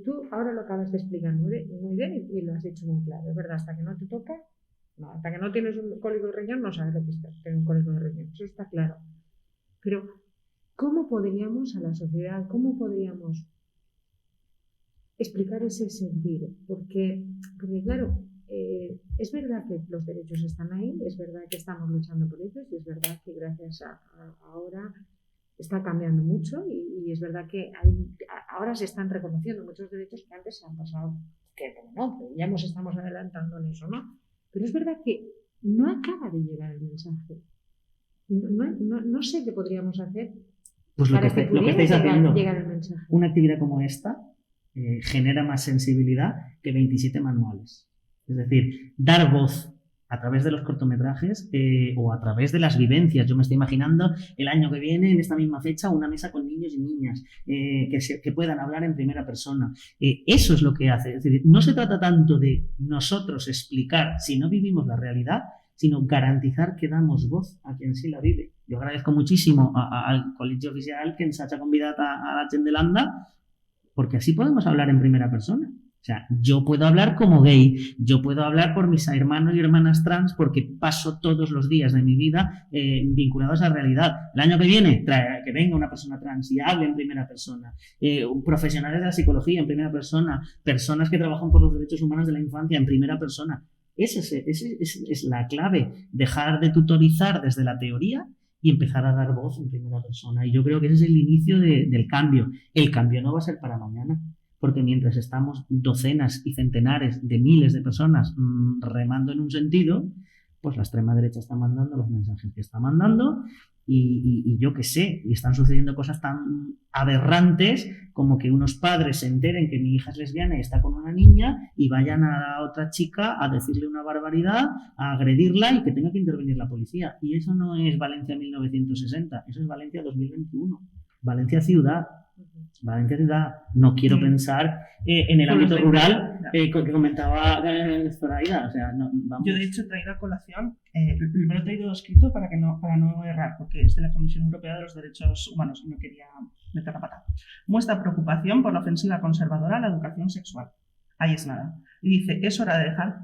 tú ahora lo acabas de explicar muy bien y lo has dicho muy claro, es verdad, hasta que no te toca, no, hasta que no tienes un cólico de riñón no sabes lo que es tener un cólico de riñón, eso está claro. Pero, ¿cómo podríamos a la sociedad, cómo podríamos explicar ese sentir? Porque claro, es verdad que los derechos están ahí, es verdad que estamos luchando por ellos y es verdad que gracias a ahora está cambiando mucho y es verdad que ahora se están reconociendo muchos derechos que antes se han pasado, que bueno, que ya nos estamos adelantando en eso, ¿no? Pero es verdad que no acaba de llegar el mensaje. No sé qué podríamos hacer Pues para que lo que estáis pudiera haciendo, llegar el mensaje. una actividad como esta genera más sensibilidad que 27 manuales. Es decir, dar voz a través de los cortometrajes o a través de las vivencias. Yo me estoy imaginando el año que viene, en esta misma fecha, una mesa con niños y niñas que puedan hablar en primera persona. Eso es lo que hace. Es decir, no se trata tanto de nosotros explicar si no vivimos la realidad, sino garantizar que damos voz a quien sí la vive. Jo agradezco muchísimo al Col·legi Oficial que ens hagi convidat a la gent de l'ANDA, porque así podemos hablar en primera persona. O sea, yo puedo hablar como gay, yo puedo hablar por mis hermanos y hermanas trans porque paso todos los días de mi vida vinculados a la realidad. El año que viene, que venga una persona trans y hable en primera persona. Profesionales de la psicología en primera persona, personas que trabajan por los derechos humanos de la infancia en primera persona. Esa es la clave, dejar de tutorizar desde la teoría y empezar a dar voz en primera persona. Y yo creo que ese es el inicio del cambio. El cambio no va a ser para mañana, porque mientras estamos docenas y centenares de miles de personas remando en un sentido, pues la extrema derecha está mandando los mensajes que está mandando y yo qué sé, y están sucediendo cosas tan aberrantes como que unos padres se enteren que mi hija es lesbiana y está con una niña y vayan a la otra chica a decirle una barbaridad, a agredirla y que tenga que intervenir la policía. Y eso no es Valencia 1960, eso es Valencia 2021, Valencia ciudad. Valencia ciudad. No quiero pensar en el ámbito rural que comentaba Zoraida. O sea, no, vamos. Yo, de hecho, he traído a colación, me lo he traído escrito para no errar, porque es de la Comisión Europea de los Derechos Humanos y no quería meter la pata. Muestra preocupación por la ofensiva conservadora a la educación sexual. Ahí es nada. Y dice, es hora de dejar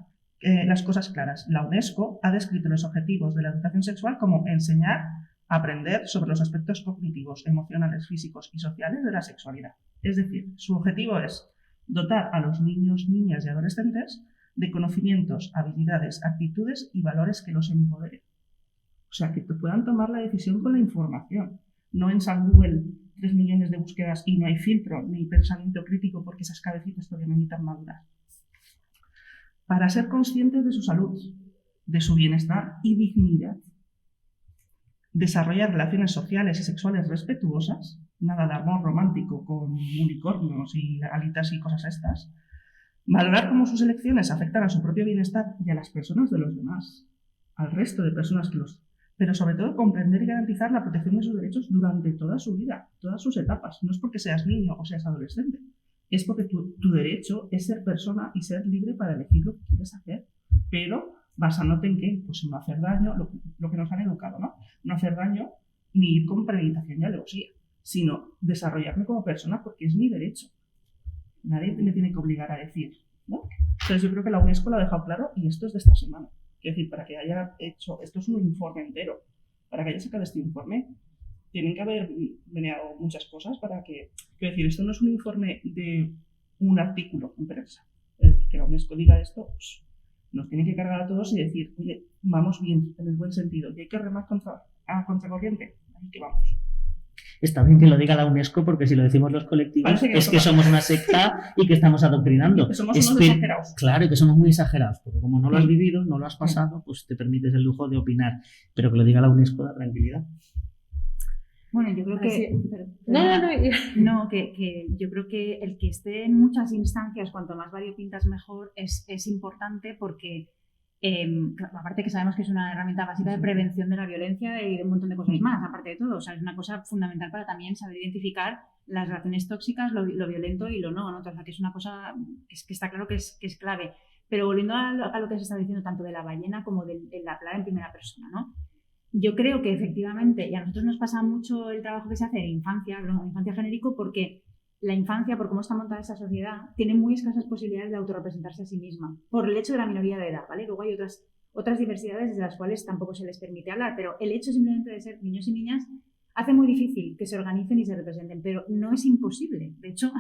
las cosas claras. La UNESCO ha descrito los objetivos de la educación sexual como enseñar, aprender sobre los aspectos cognitivos, emocionales, físicos y sociales de la sexualidad. Es decir, su objetivo es dotar a los niños, niñas y adolescentes de conocimientos, habilidades, actitudes y valores que los empoderen. O sea, que puedan tomar la decisión con la información. No en San Google 3 millones de búsquedas y no hay filtro ni pensamiento crítico porque esas cabecitas todavía no necesitan madurar. Para ser conscientes de su salud, de su bienestar y dignidad. Desarrollar relaciones sociales y sexuales respetuosas, nada de amor romántico con unicornios y alitas y cosas estas. Valorar cómo sus elecciones afectan a su propio bienestar y a las personas de los demás, al resto de personas que los... Pero sobre todo comprender y garantizar la protección de sus derechos durante toda su vida, todas sus etapas. No es porque seas niño o seas adolescente, es porque tu derecho es ser persona y ser libre para elegir lo que quieres hacer, pero basándote en qué, pues en no hacer daño, lo que nos han educado, ¿no? No hacer daño ni ir con premeditación y alevosía, sino desarrollarme como persona porque es mi derecho. Nadie me tiene que obligar a decir, ¿no? Entonces yo creo que la UNESCO lo ha dejado claro y esto es de esta semana. Es decir, para que haya hecho, esto es un informe entero, para que haya sacado este informe, tienen que haber meneado muchas cosas para que, quiero decir, esto no es un informe de un artículo en prensa. Que la UNESCO diga esto, pues, nos tienen que cargar a todos y decir, oye, vamos bien, en el buen sentido, y hay que remar a contracorriente, así que vamos. Está bien que lo diga la UNESCO porque si lo decimos los colectivos es que somos una secta y que estamos adoctrinando. Y que somos unos exagerados. Claro, y que somos muy exagerados, porque como no lo has vivido, no lo has pasado, pues te permites el lujo de opinar. Pero que lo diga la UNESCO da tranquilidad. Bueno, yo creo que... que yo creo que el que esté en muchas instancias, cuanto más variopintas mejor, es importante porque, aparte que sabemos que es una herramienta básica de prevención de la violencia y de un montón de cosas más, aparte de todo. O sea, es una cosa fundamental para también saber identificar las relaciones tóxicas, lo violento y lo no, ¿no? O sea, que es una cosa que está claro que es clave. Pero volviendo a lo que se está diciendo tanto de la ballena como de hablar en primera persona, ¿no? Yo creo que efectivamente, y a nosotros nos pasa mucho el trabajo que se hace en infancia genérico, porque la infancia, por cómo está montada esa sociedad, tiene muy escasas posibilidades de autorrepresentarse a sí misma, por el hecho de la minoría de edad, ¿vale? Luego hay otras diversidades de las cuales tampoco se les permite hablar, pero el hecho simplemente de ser niños y niñas hace muy difícil que se organicen y se representen, pero no es imposible. De hecho,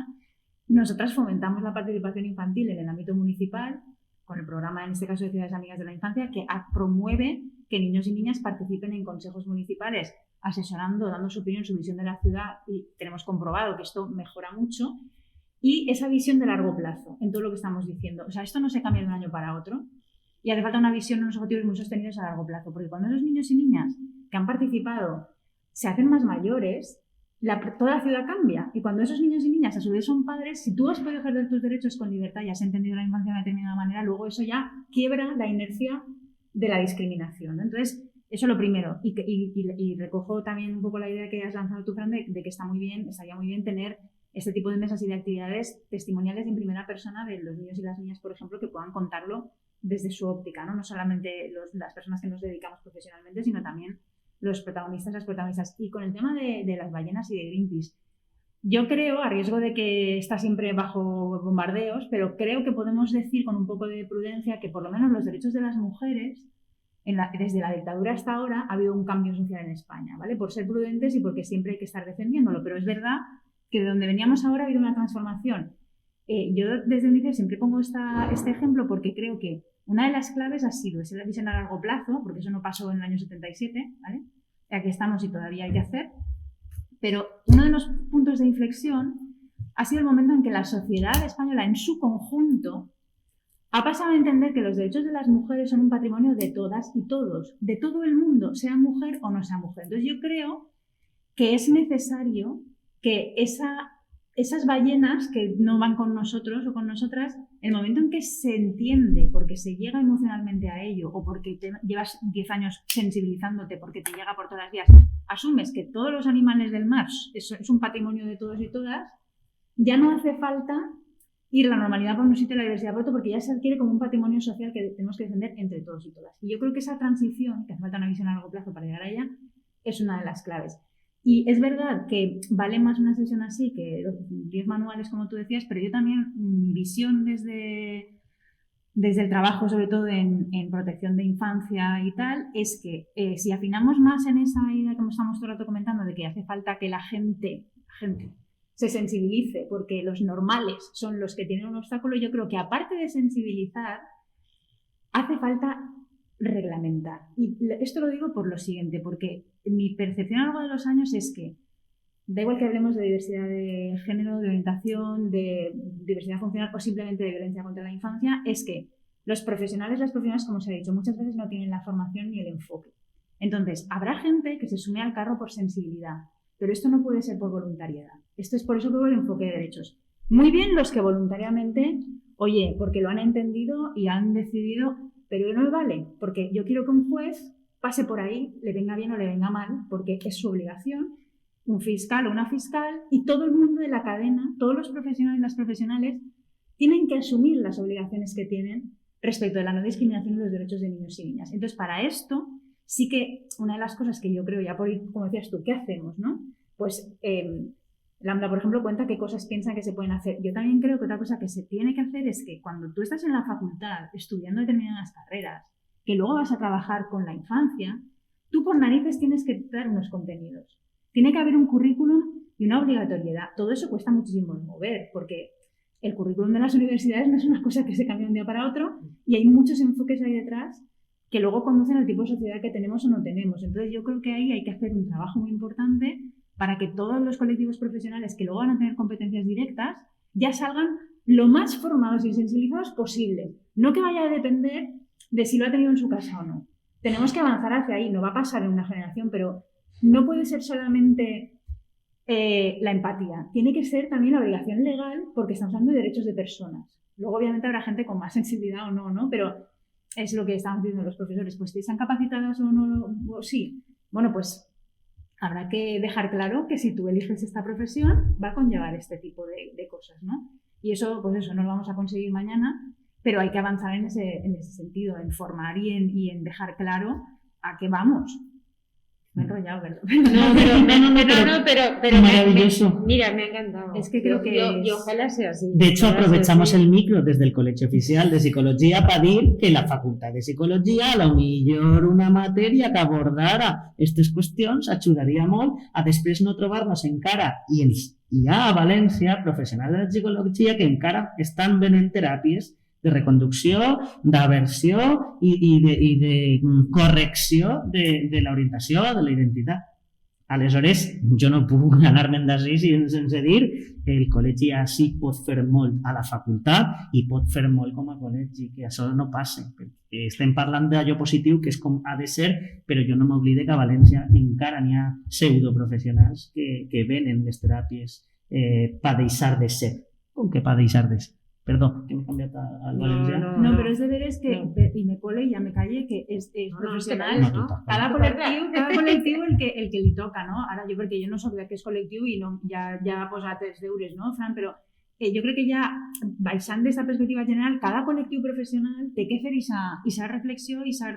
nosotras fomentamos la participación infantil en el ámbito municipal, con el programa, en este caso de Ciudades Amigas de la Infancia, que promueve que niños y niñas participen en consejos municipales, asesorando, dando su opinión, su visión de la ciudad, y tenemos comprobado que esto mejora mucho. y esa visión de largo plazo en todo lo que estamos diciendo. O sea, esto no se cambia de un año para otro y hace falta una visión, unos objetivos muy sostenidos a largo plazo, porque cuando esos niños y niñas que han participado se hacen más mayores, toda la ciudad cambia. Y cuando esos niños y niñas a su vez son padres, si tú has podido ejercer tus derechos con libertad y has entendido la infancia de una determinada manera, luego eso ya quiebra la inercia de la discriminación, ¿no? Entonces, eso es lo primero. Y recojo también un poco la idea que has lanzado tú, Fran, de que estaría muy bien tener este tipo de mesas y de actividades testimoniales en primera persona de los niños y las niñas, por ejemplo, que puedan contarlo desde su óptica, ¿no? No solamente las personas que nos dedicamos profesionalmente, sino también los protagonistas, las protagonistas. Y con el tema de las ballenas y de Greenpeace, yo creo, a riesgo de que está siempre bajo bombardeos, pero creo que podemos decir con un poco de prudencia que por lo menos los derechos de las mujeres, desde la dictadura hasta ahora, ha habido un cambio social en España, ¿vale? Por ser prudentes y porque siempre hay que estar defendiéndolo, pero es verdad que de donde veníamos ahora ha habido una transformación. Yo desde UNICEF siempre pongo este ejemplo porque creo que una de las claves ha sido esa visión a largo plazo, porque eso no pasó en el año 77, ¿vale? Aquí estamos y todavía hay que hacer. Pero uno de los puntos de inflexión ha sido el momento en que la sociedad española en su conjunto ha pasado a entender que los derechos de las mujeres son un patrimonio de todas y todos, de todo el mundo, sea mujer o no sea mujer. Entonces yo creo que es necesario que esas ballenas que no van con nosotros o con nosotras, el momento en que se entiende, porque se llega emocionalmente a ello o porque llevas 10 años sensibilizándote, porque te llega por todas las vías, asumes que todos los animales del mar es un patrimonio de todos y todas, ya no hace falta ir a la normalidad por un sitio y la diversidad por otro, porque ya se adquiere como un patrimonio social que tenemos que defender entre todos y todas. Y yo creo que esa transición, que hace falta una visión a largo plazo para llegar a ella, es una de las claves. Y es verdad que vale más una sesión así que los 10 manuales, como tú decías, pero yo también, mi visión desde el trabajo, sobre todo en protección de infancia y tal, es que si afinamos más en esa idea que estamos todo el rato comentando de que hace falta que la gente se sensibilice, porque los normales son los que tienen un obstáculo, yo creo que aparte de sensibilizar, hace falta reglamentar. Y esto lo digo por lo siguiente, porque mi percepción a lo largo de los años es que da igual que hablemos de diversidad de género, de orientación, de diversidad funcional o simplemente de violencia contra la infancia, es que los profesionales, las profesionales, como se ha dicho, muchas veces no tienen la formación ni el enfoque. Entonces, habrá gente que se sume al carro por sensibilidad, pero esto no puede ser por voluntariedad. Esto es por eso que el enfoque de derechos. Muy bien los que voluntariamente, oye, porque lo han entendido y han decidido, pero no me vale, porque yo quiero que un juez pase por ahí, le venga bien o le venga mal, porque es su obligación, un fiscal o una fiscal, y todo el mundo de la cadena, todos los profesionales y las profesionales, tienen que asumir las obligaciones que tienen respecto de la no discriminación y los derechos de niños y niñas. Entonces, para esto, sí que una de las cosas que yo creo, ya por ir, como decías tú, ¿qué hacemos, no? Pues Lambda, por ejemplo, cuenta qué cosas piensa que se pueden hacer. Yo también creo que otra cosa que se tiene que hacer es que cuando tú estás en la facultad estudiando determinadas carreras, que luego vas a trabajar con la infancia, tú por narices tienes que dar unos contenidos. Tiene que haber un currículum y una obligatoriedad. Todo eso cuesta muchísimo de mover, porque el currículum de las universidades no es una cosa que se cambia de un día para otro y hay muchos enfoques ahí detrás que luego conducen al tipo de sociedad que tenemos o no tenemos. Entonces yo creo que ahí hay que hacer un trabajo muy importante para que todos los colectivos profesionales que luego van a tener competencias directas ya salgan lo más formados y sensibilizados posible. No que vaya a depender de si lo ha tenido en su casa o no. Tenemos que avanzar hacia ahí, no va a pasar en una generación, pero no puede ser solamente la empatía. Tiene que ser también la obligación legal, porque estamos hablando de derechos de personas. Luego obviamente habrá gente con más sensibilidad o no, ¿no? Pero es lo que estamos diciendo los profesores. Pues si están capacitados o no, o sí. Bueno, pues habrá que dejar claro que si tú eliges esta profesión va a conllevar este tipo de cosas, ¿no? Y eso, pues eso, no lo vamos a conseguir mañana, pero hay que avanzar en ese sentido, en formar y en dejar claro a qué vamos. Me he enrollado, ¿verdad? Pero maravilloso. Mira, me ha encantado. Es que creo que y ojalá sea así. De hecho, aprovechamos el micro desde el Colegio Oficial de Psicología para decir que la Facultad de Psicología a lo millor una materia que abordara estas cuestions ajudaria molt a després no trobar-nos encara i a València professionals de la psicologia que encara estan venent teràpies de reconducció, d'aversió i de correcció de l'orientació, de la identitat. Aleshores, jo no puc anar-me'n d'ací sense dir que el col·legi ja sí pot fer molt a la facultat i pot fer molt com a col·legi, que això no passa. Perquè estem parlant d'allò positiu, que és com ha de ser, però jo no m'oblide que a València encara n'hi ha pseudoprofessionals que venen les teràpies per deixar de ser. Com que per deixar de ser? Perdó, que m'he canviat al valencià. No, pero es de veres que, y me cole y ya me calle, que es profesional, no, cada col·lectiu el que li toca, no? Ara jo, perquè jo no soc d'aquest col·lectiu i no, ja ha posat els deures, no, Fran? Però jo crec que ja, baixant d'aquesta perspectiva general, cada col·lectiu professional té que fer aquesta reflexió, aquesta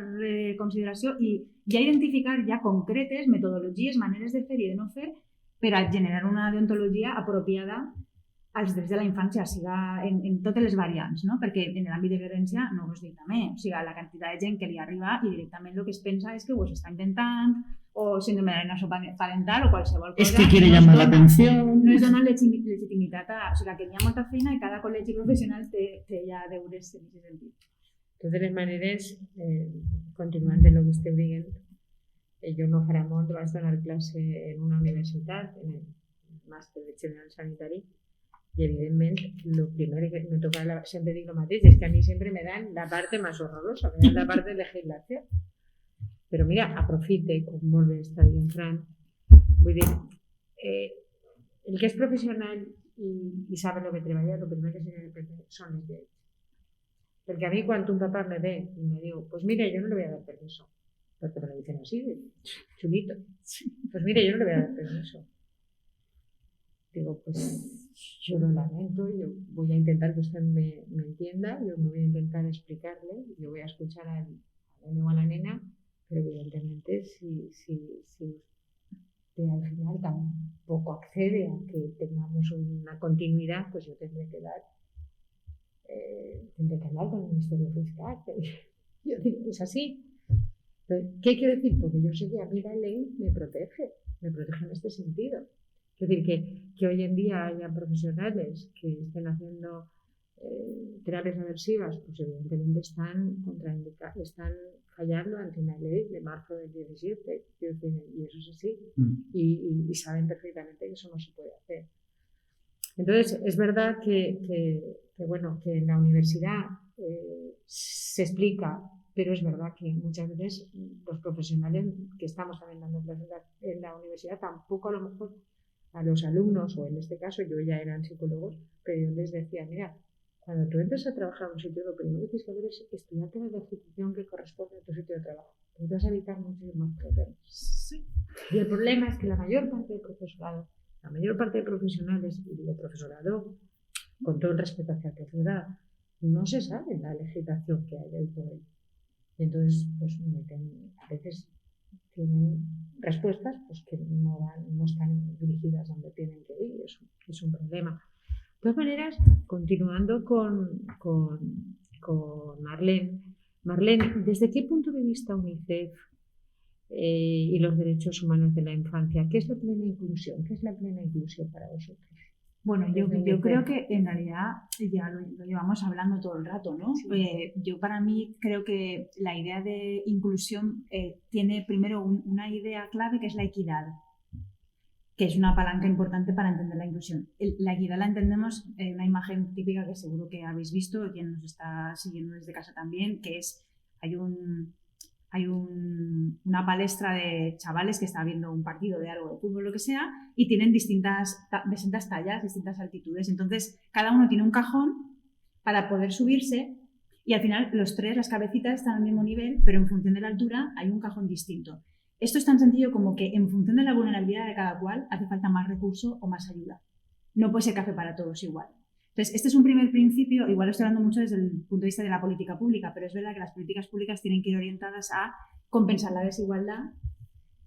consideració i ja identificar ja concretes metodologies, maneres de fer i de no fer per a generar una deontologia apropiada als drets de la infància, siga en totes les variants, no? Perquè en l'àmbit de violència no us dic també, o sigui, la quantitat de gent que li arriba i directament el que es pensa és que ho està inventant o síndrome d'alienació parental o qualsevol cosa. És que quiere llamar la atención. No es dona legitimitat a... O sigui, que hi ha molta feina i cada col·legi professional té ja deures en aquest sentit. De totes maneres, continuant de lo que esteu dient, jo no farà molt vaig donar classe en una universitat, en el màster de general sanitari, y evidentemente lo primero que me toca, siempre digo lo mateix, es que a mí siempre me dan la parte más horrorosa, me dan la parte de legislación. Pero mira, aprofite, com molt bé està dient Fran, vull dir, el que és professional i sabe lo que treballa, lo primer que se debe perder son los derechos. Porque a mí cuando un papá me ve y me digo, pues mira, yo no le voy a dar permiso, porque me lo dicen así, chulito, pues mira, yo no le voy a dar permiso. Digo, pues yo lo lamento, yo voy a intentar que usted me entienda, yo me voy a intentar explicarle, yo voy a escuchar al nene o a la nena, pero evidentemente si usted al final tampoco accede a que tengamos una continuidad, pues yo tendré que hablar con el Ministerio Fiscal. Yo digo, es así. ¿Qué quiero decir? Porque yo sé que a mí la ley me protege en este sentido. Es decir, que hoy en día haya profesionales que estén haciendo terapias aversivas, pues evidentemente están fallando ante una ley de marzo del 17, y eso es así, y saben perfectamente que eso no se puede hacer. Entonces, es verdad que en la universidad se explica, pero es verdad que muchas veces los profesionales que estamos también dando clases en la universidad tampoco a lo mejor a los alumnos, o en este caso yo ya eran psicólogos, pero yo les decía, mira, cuando tú entras a trabajar en un sitio, lo primero que tienes que hacer es estudiarte la legislación que corresponde a tu sitio de trabajo. Tú vas a evitar muchos más problemas. Sí. Y el problema es que la mayor parte del profesorado, la mayor parte de profesionales y del profesorado, con todo el respeto hacia el profesorado, no se sabe la legislación que hay hoy por hoy. Y entonces, pues a veces tienen respuestas pues, que no están dirigidas donde tienen que ir, es un problema. De todas maneras, continuando con Marlene. Marlene, ¿desde qué punto de vista UNICEF y los derechos humanos de la infancia, qué es la plena inclusión? ¿Qué es la plena inclusión para vosotros? Bueno, yo creo que en realidad ya lo llevamos hablando todo el rato, ¿no? Sí. Yo para mí creo que la idea de inclusión tiene primero una idea clave que es la equidad, que es una palanca importante para entender la inclusión. La equidad la entendemos en una imagen típica que seguro que habéis visto, quien nos está siguiendo desde casa también, que es, hay una palestra de chavales que está viendo un partido de algo de fútbol, lo que sea, y tienen distintas tallas, distintas altitudes. Entonces, cada uno tiene un cajón para poder subirse y al final los tres, las cabecitas, están al mismo nivel, pero en función de la altura hay un cajón distinto. Esto es tan sencillo como que en función de la vulnerabilidad de cada cual hace falta más recurso o más ayuda. No puede ser café para todos igual. Entonces, este es un primer principio, igual lo estoy hablando mucho desde el punto de vista de la política pública, pero es verdad que las políticas públicas tienen que ir orientadas a compensar la desigualdad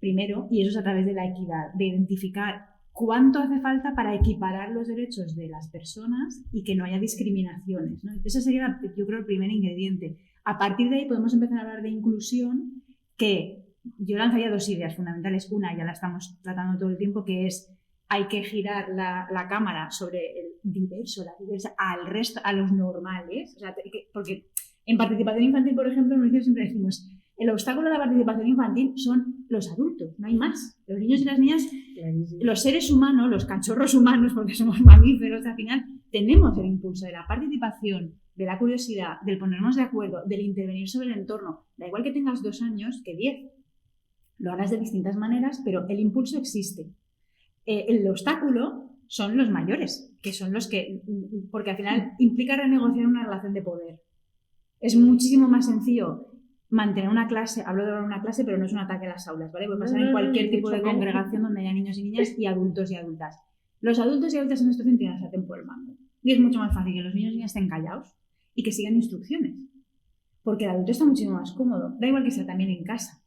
primero, y eso es a través de la equidad, de identificar cuánto hace falta para equiparar los derechos de las personas y que no haya discriminaciones, ¿no? Ese sería, yo creo, el primer ingrediente. A partir de ahí podemos empezar a hablar de inclusión, que yo lanzaría dos ideas fundamentales. Una, ya la estamos tratando todo el tiempo, que es hay que girar la cámara sobre el diverso, la diversa, al resto, a los normales. O sea, porque en participación infantil, por ejemplo, nosotros siempre decimos el obstáculo a la participación infantil son los adultos, no hay más. Los niños y las niñas, los seres humanos, los cachorros humanos, porque somos mamíferos, al final tenemos el impulso de la participación, de la curiosidad, del ponernos de acuerdo, del intervenir sobre el entorno. Da igual que tengas 2 años que 10. Lo harás de distintas maneras, pero el impulso existe. El obstáculo son los mayores, que son los que, porque al final implica renegociar una relación de poder. Es muchísimo más sencillo mantener una clase, hablo de una clase, pero no es un ataque a las aulas, ¿vale? Puede pasar en cualquier tipo de congregación donde haya niños y niñas y adultos y adultas. Los adultos y adultas en nuestro centro se hacen por el mango. Y es mucho más fácil que los niños y niñas estén callados y que sigan instrucciones. Porque el adulto está muchísimo más cómodo. Da igual que sea también en casa.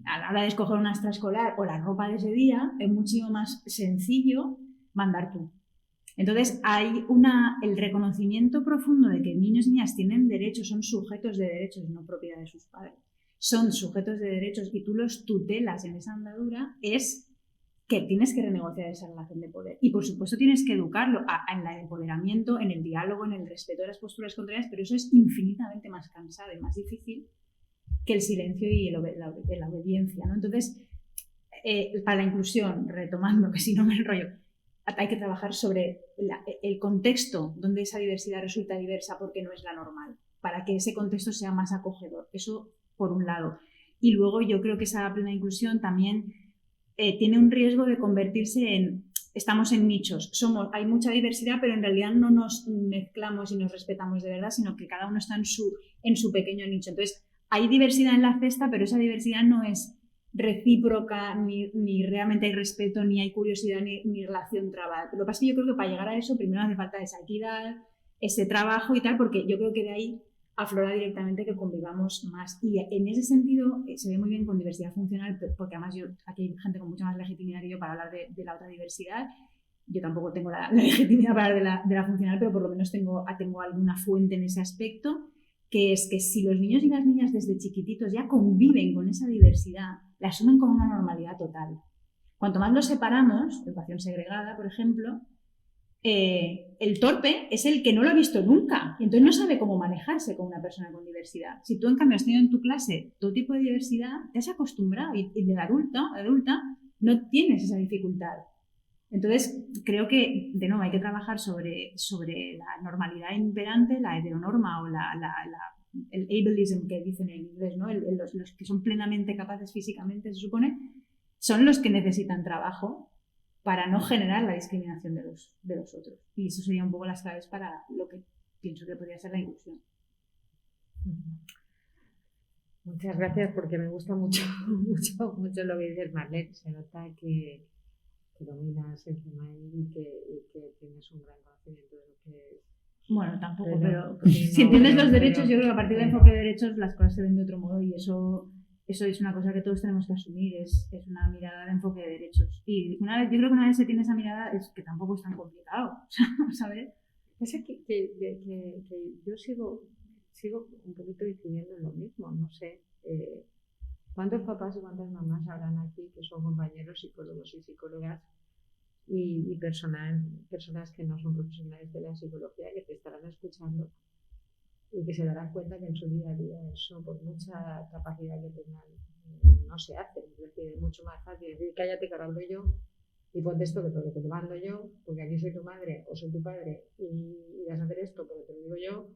A la hora de escoger una extraescolar o la ropa de ese día, es muchísimo más sencillo mandar tú. Entonces, hay el reconocimiento profundo de que niños y niñas tienen derechos, son sujetos de derechos, no propiedad de sus padres. Son sujetos de derechos y tú los tutelas en esa andadura, es que tienes que renegociar esa relación de poder. Y, por supuesto, tienes que educarlo en el empoderamiento, en el diálogo, en el respeto de las posturas contrarias, pero eso es infinitamente más cansado y más difícil que el silencio y la obediencia, ¿no? Entonces, para la inclusión, retomando, que si no me enrollo, hay que trabajar sobre el contexto donde esa diversidad resulta diversa porque no es la normal, para que ese contexto sea más acogedor. Eso por un lado. Y luego yo creo que esa plena inclusión también tiene un riesgo de convertirse en... Estamos en nichos, hay mucha diversidad, pero en realidad no nos mezclamos y nos respetamos de verdad, sino que cada uno está en su pequeño nicho. Entonces, hay diversidad en la cesta, pero esa diversidad no es recíproca, ni realmente hay respeto, ni hay curiosidad, ni relación trabada. Lo que pasa es que yo creo que para llegar a eso primero hace falta esa equidad, ese trabajo y tal, porque yo creo que de ahí aflora directamente que convivamos más. Y en ese sentido se ve muy bien con diversidad funcional, porque además aquí hay gente con mucha más legitimidad que yo para hablar de la otra diversidad. Yo tampoco tengo la legitimidad para hablar de la funcional, pero por lo menos tengo alguna fuente en ese aspecto, que es que si los niños y las niñas desde chiquititos ya conviven con esa diversidad, la asumen como una normalidad total. Cuanto más los separamos, educación segregada, por ejemplo, el torpe es el que no lo ha visto nunca y entonces no sabe cómo manejarse con una persona con diversidad. Si tú, en cambio, has tenido en tu clase todo tipo de diversidad, te has acostumbrado y del adulta no tienes esa dificultad. Entonces, creo que, de nuevo, hay que trabajar sobre la normalidad imperante, la heteronorma o el ableism que dicen en inglés, ¿no? Los que son plenamente capaces físicamente, se supone, son los que necesitan trabajo para no generar la discriminación de los otros. Y eso sería un poco las claves para lo que pienso que podría ser la inclusión. Muchas gracias, porque me gusta mucho lo que dices, Marlene. Se nota que dominas el tema y que tienes un gran conocimiento de lo que es. Bueno, tampoco, pero si entiendes los derechos, yo creo que a partir del enfoque de derechos las cosas se ven de otro modo y eso es una cosa que todos tenemos que asumir, es una mirada de enfoque de derechos. Y yo creo que una vez se tiene esa mirada es que tampoco es tan complicado, ¿sabes? Es que yo sigo un poquito incidiendo en lo mismo, no sé. ¿Cuántos papás y cuántas mamás habrán aquí que son compañeros psicólogos y psicólogas y personas que no son profesionales de la psicología que te estarán escuchando y que se darán cuenta que en su día a día eso, por mucha capacidad que tengan, no se hace? Es decir, es mucho más fácil decir cállate que ahora hablo yo y ponte esto que te lo mando yo porque aquí soy tu madre o soy tu padre y vas a hacer esto porque te lo digo yo.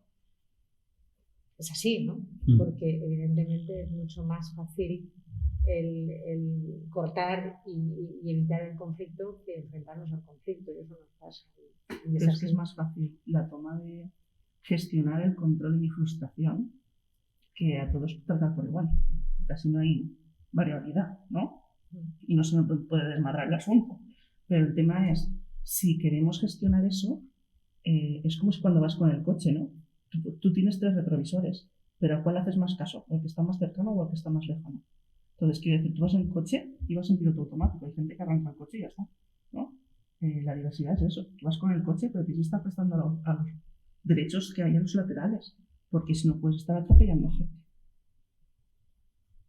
Es así, ¿no? Porque evidentemente es mucho más fácil el cortar y evitar el conflicto que enfrentarnos al conflicto, y eso nos pasa. Pero es que es más fácil la toma de gestionar el control y mi frustración que a todos tratar por igual. Casi no hay variabilidad, ¿no? Y no se nos puede desmadrar el asunto. Pero el tema es, si queremos gestionar eso, es como si cuando vas con el coche, ¿no? Tú tienes 3 retrovisores, pero ¿a cuál haces más caso? ¿Al que está más cercano o al que está más lejano? Entonces, quiero decir, tú vas en coche y vas en piloto automático. Hay gente que arranca el coche y ya está, ¿no? La diversidad es eso. Tú vas con el coche, pero tienes que estar prestando a los derechos que hay en los laterales, porque si no puedes estar atropellando gente.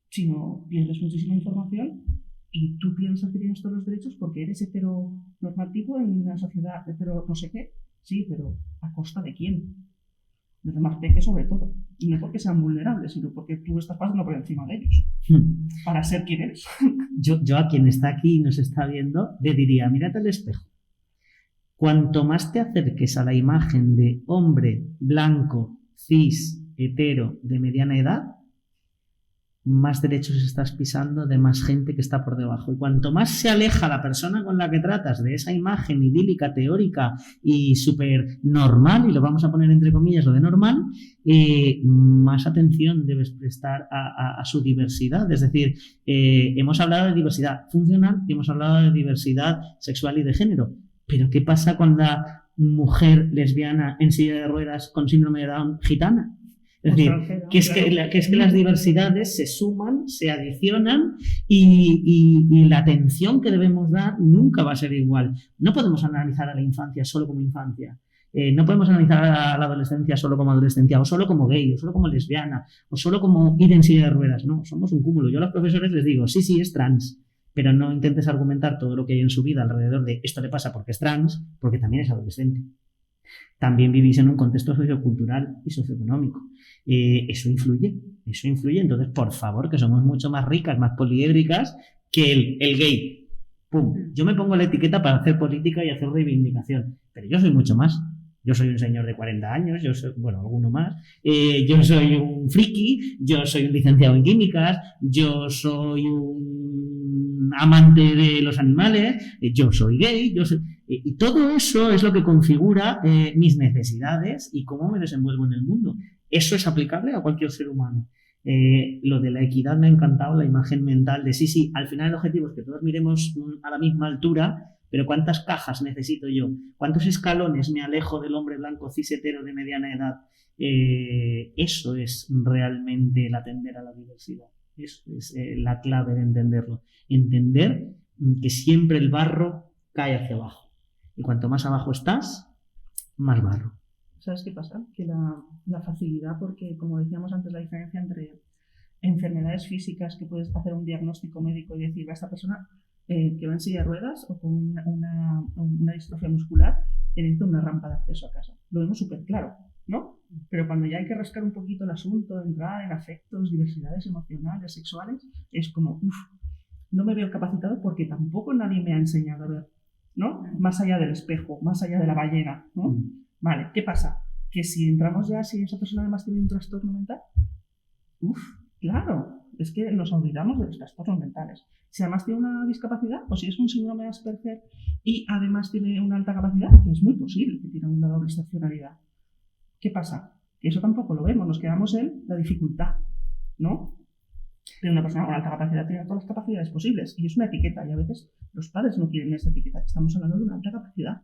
Si no, pierdes muchísima información y tú piensas que tienes todos los derechos porque eres heteronormativo en una sociedad hetero no sé qué. Sí, pero ¿a costa de quién? De los más pequeños sobre todo. Y no porque sean vulnerables, sino porque tú estás pasando por encima de ellos. Para ser quien eres. Yo a quien está aquí y nos está viendo, le diría, mírate al espejo. Cuanto más te acerques a la imagen de hombre blanco, cis, hetero, de mediana edad, más derechos estás pisando de más gente que está por debajo. Y cuanto más se aleja la persona con la que tratas de esa imagen idílica, teórica y súper normal, y lo vamos a poner entre comillas lo de normal, más atención debes prestar a su diversidad. Es decir, hemos hablado de diversidad funcional y hemos hablado de diversidad sexual y de género. Pero ¿qué pasa con la mujer lesbiana en silla de ruedas con síndrome de Down gitana? Es decir, que es que las diversidades se suman, se adicionan y la atención que debemos dar nunca va a ser igual. No podemos analizar a la infancia solo como infancia. No podemos analizar a la adolescencia solo como adolescencia, o solo como gay, o solo como lesbiana, o solo como ir en silla de ruedas. No, somos un cúmulo. Yo a los profesores les digo, sí, es trans, pero no intentes argumentar todo lo que hay en su vida alrededor de esto le pasa porque es trans, porque también es adolescente. También vivís en un contexto sociocultural y socioeconómico. Eso influye. Entonces, por favor, que somos mucho más ricas, más poliédricas que el gay. ¡Pum! Yo me pongo la etiqueta para hacer política y hacer reivindicación, pero yo soy mucho más. Yo soy un señor de 40 años, yo soy, bueno, alguno más, yo soy un friki, yo soy un licenciado en químicas, yo soy un amante de los animales, yo soy gay, y todo eso es lo que configura mis necesidades y cómo me desenvuelvo en el mundo. Eso es aplicable a cualquier ser humano. Lo de la equidad me ha encantado, la imagen mental de sí, al final el objetivo es que todos miremos a la misma altura, pero ¿cuántas cajas necesito yo? ¿Cuántos escalones me alejo del hombre blanco cis hetero de mediana edad? Eso es realmente el atender a la diversidad. Eso es la clave de entenderlo. Entender que siempre el barro cae hacia abajo. Y cuanto más abajo estás, más barro. ¿Sabes qué pasa? Que la facilidad, porque como decíamos antes, la diferencia entre enfermedades físicas que puedes hacer un diagnóstico médico y decir a esta persona que va en silla de ruedas o con una distrofia muscular, necesita una rampa de acceso a casa. Lo vemos súper claro, ¿no? Pero cuando ya hay que rascar un poquito el asunto, entrar en afectos, diversidades emocionales, sexuales, es como, no me veo capacitado porque tampoco nadie me ha enseñado a ver, ¿no? Más allá del espejo, más allá de la ballena, ¿no? Vale, ¿qué pasa? Que si entramos ya, si esa persona además tiene un trastorno mental, claro, es que nos olvidamos de los trastornos mentales. Si además tiene una discapacidad, o si es un síndrome de Asperger y además tiene una alta capacidad, que es muy posible que tiene una doble excepcionalidad. ¿Qué pasa? Que eso tampoco lo vemos, nos quedamos en la dificultad, ¿no? De una persona con alta capacidad tiene todas las capacidades posibles, y es una etiqueta, y a veces los padres no quieren esa etiqueta. Estamos hablando de una alta capacidad.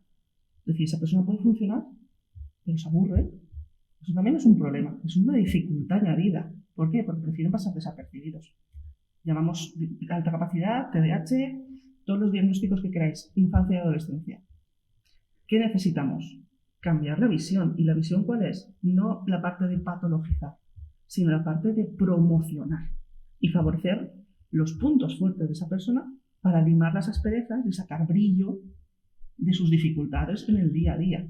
Es decir, esa persona puede funcionar, pero se aburre. Eso también es un problema, es una dificultad añadida. ¿Por qué? Porque prefieren pasar desapercibidos. Llamamos alta capacidad, TDAH, todos los diagnósticos que queráis, infancia y adolescencia. ¿Qué necesitamos? Cambiar la visión. ¿Y la visión cuál es? No la parte de patologizar, sino la parte de promocionar y favorecer los puntos fuertes de esa persona para limar las asperezas y sacar brillo de sus dificultades en el día a día.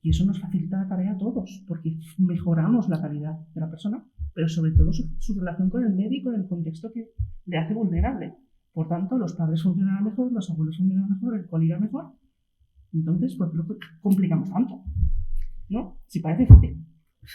Y eso nos facilita la tarea a todos, porque mejoramos la calidad de la persona, pero sobre todo su relación con el medio y con el contexto que le hace vulnerable. Por tanto, los padres funcionarán mejor, los abuelos funcionarán mejor, el cole irá mejor. Entonces, ¿por qué lo complicamos tanto? ¿No? Si parece fácil.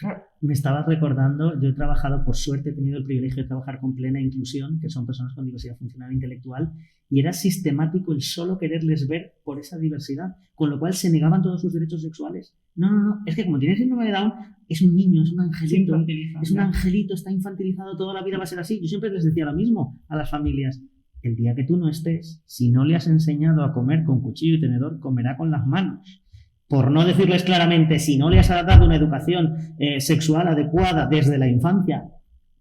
Claro. Me estabas recordando, yo he trabajado, por suerte he tenido el privilegio de trabajar con plena inclusión, que son personas con diversidad funcional e intelectual, y era sistemático el solo quererles ver por esa diversidad, con lo cual se negaban todos sus derechos sexuales. No, es que como tiene síndrome de Down, es un niño, es un angelito, está infantilizado, toda la vida va a ser así. Yo siempre les decía lo mismo a las familias. El día que tú no estés, si no le has enseñado a comer con cuchillo y tenedor, comerá con las manos. Por no decirles claramente, si no le has dado una educación sexual adecuada desde la infancia,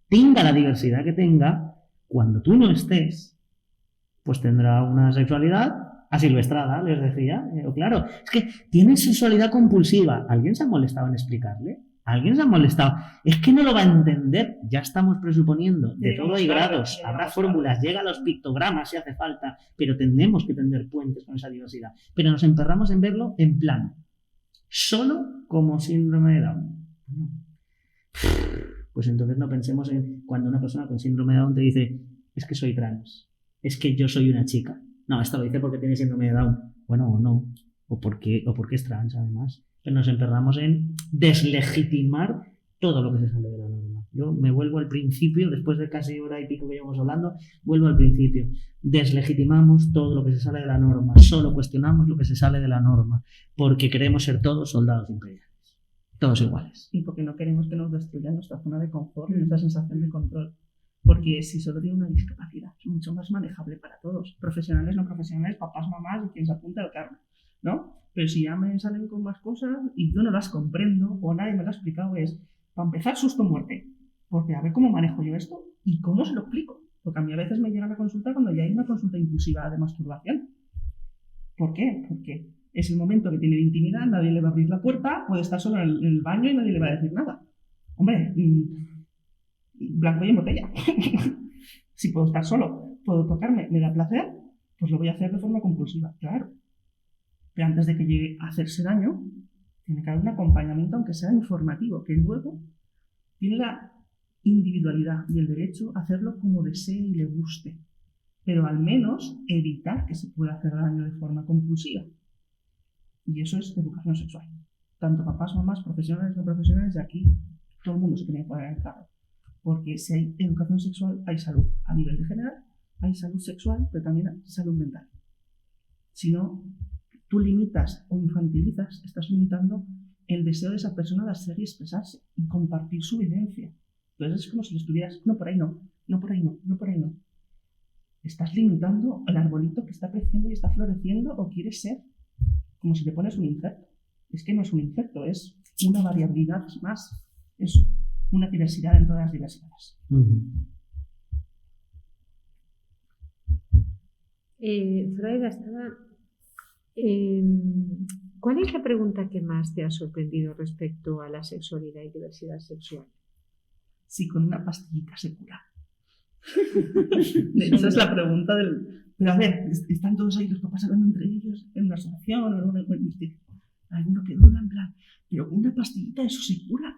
tenga la diversidad que tenga, cuando tú no estés, pues tendrá una sexualidad asilvestrada, les decía. Claro, es que tienen sexualidad compulsiva. ¿Alguien se ha molestado en explicarle? ¿Alguien se ha molestado? Es que no lo va a entender. Ya estamos presuponiendo. De todo hay grados. Habrá fórmulas. Llega a los pictogramas si hace falta. Pero tenemos que tender puentes con esa diversidad. Pero nos emperramos en verlo en plano. Solo como síndrome de Down. No. Pues entonces no pensemos en cuando una persona con síndrome de Down te dice, es que soy trans, es que yo soy una chica. No, esto lo dice porque tiene síndrome de Down. Bueno, o no, o porque es trans además. Pero nos emperramos en deslegitimar todo lo que se sale de la norma. Yo me vuelvo al principio, después de casi hora y pico que llevamos hablando, vuelvo al principio. Deslegitimamos todo lo que se sale de la norma, solo cuestionamos lo que se sale de la norma, porque queremos ser todos soldados imperiales, todos iguales. Y porque no queremos que nos destruyan nuestra zona de confort y nuestra sensación de control. Porque si solo tiene una discapacidad, es mucho más manejable para todos, profesionales, no profesionales, papás, mamás y quien se apunte al carro, ¿no? Pero si ya me salen con más cosas y yo no las comprendo o nadie me lo ha explicado, es, para empezar, susto muerte. Porque a ver cómo manejo yo esto y cómo se lo explico. Porque a mí a veces me llegan a consultar cuando ya hay una consulta inclusiva de masturbación. ¿Por qué? Porque es el momento que tiene de intimidad, nadie le va a abrir la puerta, puede estar solo en el baño y nadie le va a decir nada. Hombre, blanco y en botella. Si puedo estar solo, puedo tocarme, me da placer, pues lo voy a hacer de forma compulsiva, claro. Pero antes de que llegue a hacerse daño, tiene que haber un acompañamiento, aunque sea informativo, que luego tiene la individualidad y el derecho a hacerlo como desee y le guste, pero al menos evitar que se pueda hacer daño de forma compulsiva. Y eso es educación sexual. Tanto papás, mamás, profesionales, no profesionales, y aquí todo el mundo se tiene que poner en el carro. Porque si hay educación sexual, hay salud. A nivel de general, hay salud sexual, pero también hay salud mental. Si no, tú limitas o infantilizas, estás limitando el deseo de esa persona de hacer y expresarse y compartir su vivencia. Entonces es como si le estuvieras, no por ahí no, no por ahí no, no por ahí no. Estás limitando el arbolito que está creciendo y está floreciendo o quieres ser, como si le pones un insecto. Es que no es un insecto, es una variabilidad más, es una diversidad en todas las diversidades. Zoraida, ¿cuál es la pregunta que más te ha sorprendido respecto a la sexualidad y diversidad sexual? Si con una pastillita se cura. Esa es la pregunta del... Pero a ver, están todos ahí los papás hablando entre ellos en una asociación o en una... Alguno que duda en plan, pero con una pastillita eso se cura.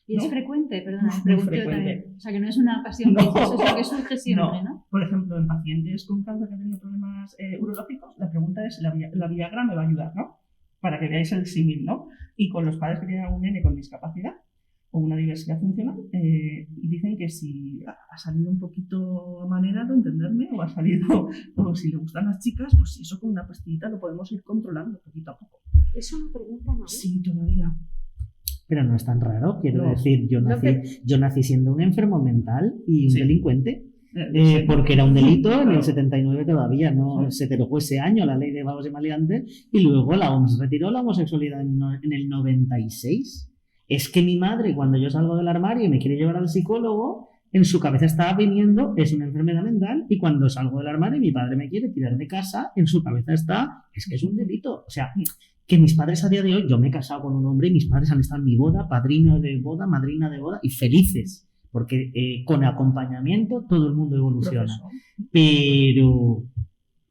¿Y ¿no? es frecuente? Perdona, Es pregunto muy yo frecuente. también. O sea, que no es una ocasión, No. eso es lo que surge siempre, ¿no? Por ejemplo, en pacientes con cáncer que han tenido problemas urológicos, la pregunta es, ¿la Viagra me va a ayudar, no? Para que veáis el símil, ¿no? Y con los padres que tienen algún nene con discapacidad o una diversidad funcional, dicen que si ha salido un poquito amanerado, entenderme, o ha salido, o si le gustan las chicas, pues si eso con una pastillita lo podemos ir controlando poquito a poco. ¿Eso no preguntan aún? Sí, todavía. Pero no es tan raro, quiero No. decir, yo nací siendo un enfermo mental y un Sí. delincuente. Sí. Porque era un delito en el Claro. 79 todavía, no Sí. se derogó ese año la ley de vagos y maleantes y luego la OMS retiró la homosexualidad en el 96. Es que mi madre, cuando yo salgo del armario y me quiere llevar al psicólogo, en su cabeza estaba viniendo, es una enfermedad mental, y cuando salgo del armario y mi padre me quiere tirar de casa, en su cabeza está, es que es un delito. O sea, que mis padres a día de hoy, yo me he casado con un hombre y mis padres han estado en mi boda, padrino de boda, madrina de boda, y felices, porque con acompañamiento todo el mundo evoluciona. Profesor. Pero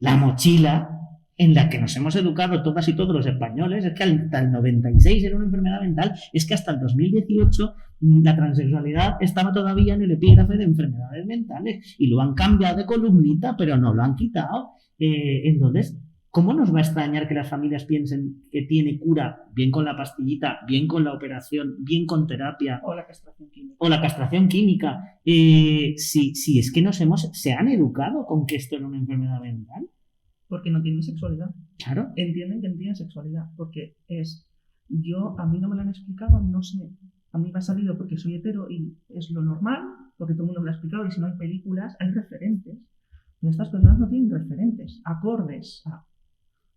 la mochila en la que nos hemos educado todas y todos los españoles es que hasta el 96 era una enfermedad mental, es que hasta el 2018 la transexualidad estaba todavía en el epígrafe de enfermedades mentales y lo han cambiado de columnita, pero no lo han quitado. Entonces, ¿cómo nos va a extrañar que las familias piensen que tiene cura, bien con la pastillita, bien con la operación, bien con terapia? O la castración química. O la castración química. Si es que se han educado con que esto era una enfermedad mental. Porque no tienen sexualidad. Claro. Entienden que no tienen sexualidad. Porque a mí no me lo han explicado, no sé. A mí me ha salido porque soy hetero y es lo normal, porque todo el mundo me lo ha explicado, y si no hay películas, hay referentes. Pero estas personas no tienen referentes, acordes a...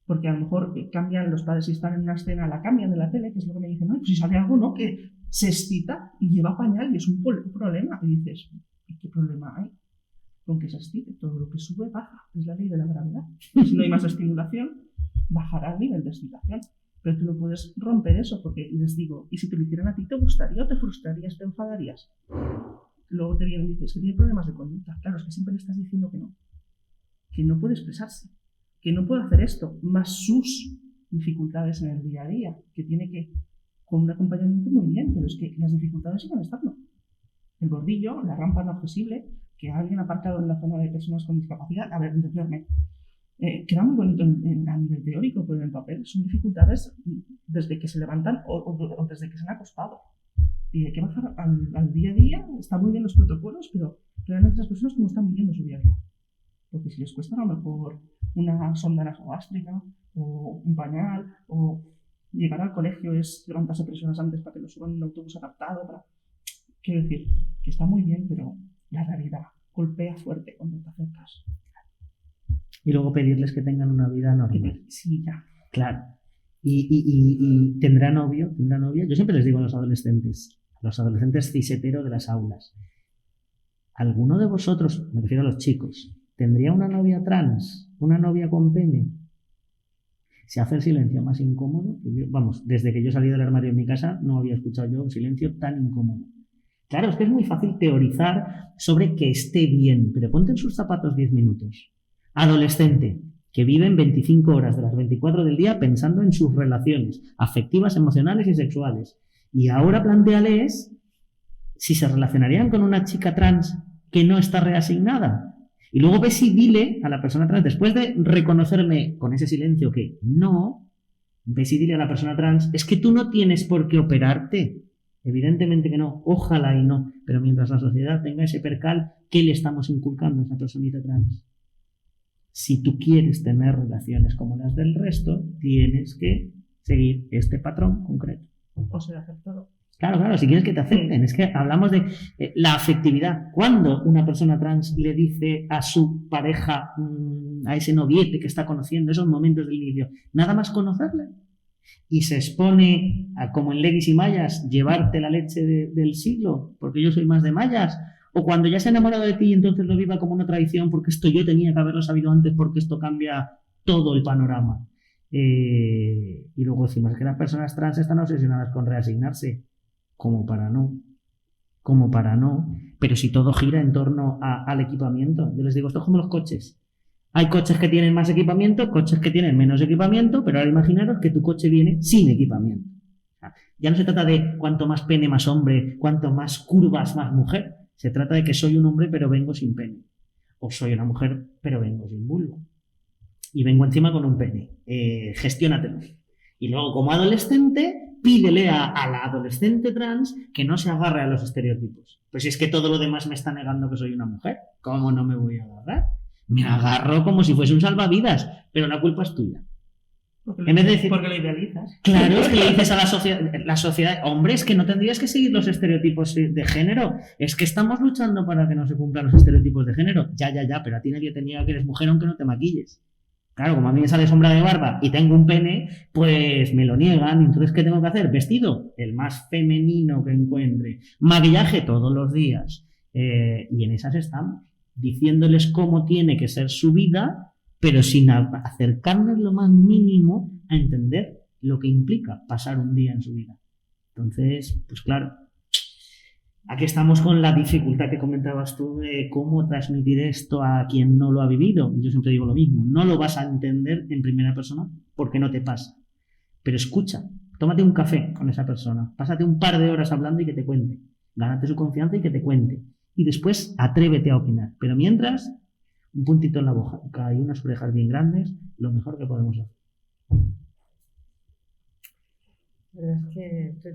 Porque a lo mejor cambian los padres, si están en una escena, la cambian de la tele, que es lo que me dicen, no, pues si sale algo, ¿no? Que se excita y lleva pañal y es un problema. Y dices, ¿y qué problema hay con que se excite? Todo lo que sube baja, es la ley de la gravedad. Si no hay más estimulación, bajará el nivel de excitación. Pero tú no puedes romper eso, porque les digo, ¿y si te lo hicieran a ti, te gustaría o te frustrarías, te enfadarías? Luego te vienen y dices que tiene problemas de conducta. Claro, es que siempre le estás diciendo que no puede expresarse, que no puede hacer esto, más sus dificultades en el día a día, que tiene que con un acompañamiento muy bien, pero es que las dificultades siguen estando. El bordillo, la rampa no accesible, que alguien aparcado en la zona de personas con discapacidad, a ver, entenderme, queda muy bonito a nivel teórico, pero en el papel son dificultades desde que se levantan o desde que se han acostado. Y hay que bajar al día a día. Están muy bien los protocolos, pero realmente esas personas no están viviendo su día a día. Porque si les cuesta a lo mejor una sonda nasogástrica o un pañal, o llegar al colegio es levantarse 3 horas antes para que lo suban en un autobús adaptado. Quiero decir, que está muy bien, pero la realidad golpea fuerte cuando te acercas. Y luego pedirles que tengan una vida normal. Sí, ya. Claro. Y tendrá novio, tendrá novia. Yo siempre les digo a los adolescentes cis-hetero de las aulas, ¿alguno de vosotros, me refiero a los chicos, tendría una novia trans, una novia con pene? Se hace el silencio más incómodo. Desde que yo salí del armario en mi casa no había escuchado yo un silencio tan incómodo. Claro, es que es muy fácil teorizar sobre que esté bien, pero ponte en sus zapatos 10 minutos. Adolescente, que viven 25 horas de las 24 del día pensando en sus relaciones afectivas, emocionales y sexuales. Y ahora plantéales si se relacionarían con una chica trans que no está reasignada. Y luego ves y dile a la persona trans, después de reconocerme con ese silencio que no, ves y dile a la persona trans, es que tú no tienes por qué operarte. Evidentemente que no, ojalá y no, pero mientras la sociedad tenga ese percal, ¿qué le estamos inculcando a esa personita trans? Si tú quieres tener relaciones como las del resto, tienes que seguir este patrón concreto. O ser aceptado. Claro, si quieres que te acepten. Es que hablamos de la afectividad. Cuando una persona trans le dice a su pareja, a ese noviete que está conociendo, esos momentos del inicio, nada más conocerle, y se expone a, como en Leguis y Mayas, llevarte la leche del siglo, porque yo soy más de Mayas, o cuando ya se ha enamorado de ti y entonces lo viva como una traición, porque esto yo tenía que haberlo sabido antes, porque esto cambia todo el panorama. Y luego decimos que las personas trans están obsesionadas con reasignarse, como para no, pero si todo gira en torno al equipamiento. Yo les digo, esto es como los coches. Hay coches que tienen más equipamiento, coches que tienen menos equipamiento, pero ahora imaginaros que tu coche viene sin equipamiento. Ya no se trata de cuanto más pene más hombre, cuanto más curvas más mujer. Se trata de que soy un hombre pero vengo sin pene. O soy una mujer pero vengo sin vulva. Y vengo encima con un pene. Gestiónatelo. Y luego, como adolescente, pídele a la adolescente trans que no se agarre a los estereotipos. Pues si es que todo lo demás me está negando que soy una mujer, ¿cómo no me voy a agarrar? Me agarro como si fuese un salvavidas, pero la culpa es tuya. En vez de decir, porque lo idealizas. Claro, es que le dices a la sociedad, hombre, es que no tendrías que seguir los estereotipos de género, es que estamos luchando para que no se cumplan los estereotipos de género. Ya, pero a ti nadie te niega que eres mujer aunque no te maquilles. Claro, como a mí me sale sombra de barba y tengo un pene, pues me lo niegan. Entonces, ¿qué tengo que hacer? Vestido el más femenino que encuentre. Maquillaje todos los días. Y en esas estamos, diciéndoles cómo tiene que ser su vida, pero sin acercarnos lo más mínimo a entender lo que implica pasar un día en su vida. Entonces, pues claro, aquí estamos con la dificultad que comentabas tú de cómo transmitir esto a quien no lo ha vivido. Y yo siempre digo lo mismo, no lo vas a entender en primera persona porque no te pasa. Pero escucha, tómate un café con esa persona, pásate un par de horas hablando y que te cuente. Gánate su confianza y que te cuente. Y después atrévete a opinar. Pero mientras, un puntito en la boca y unas orejas bien grandes, lo mejor que podemos hacer. La verdad es que estoy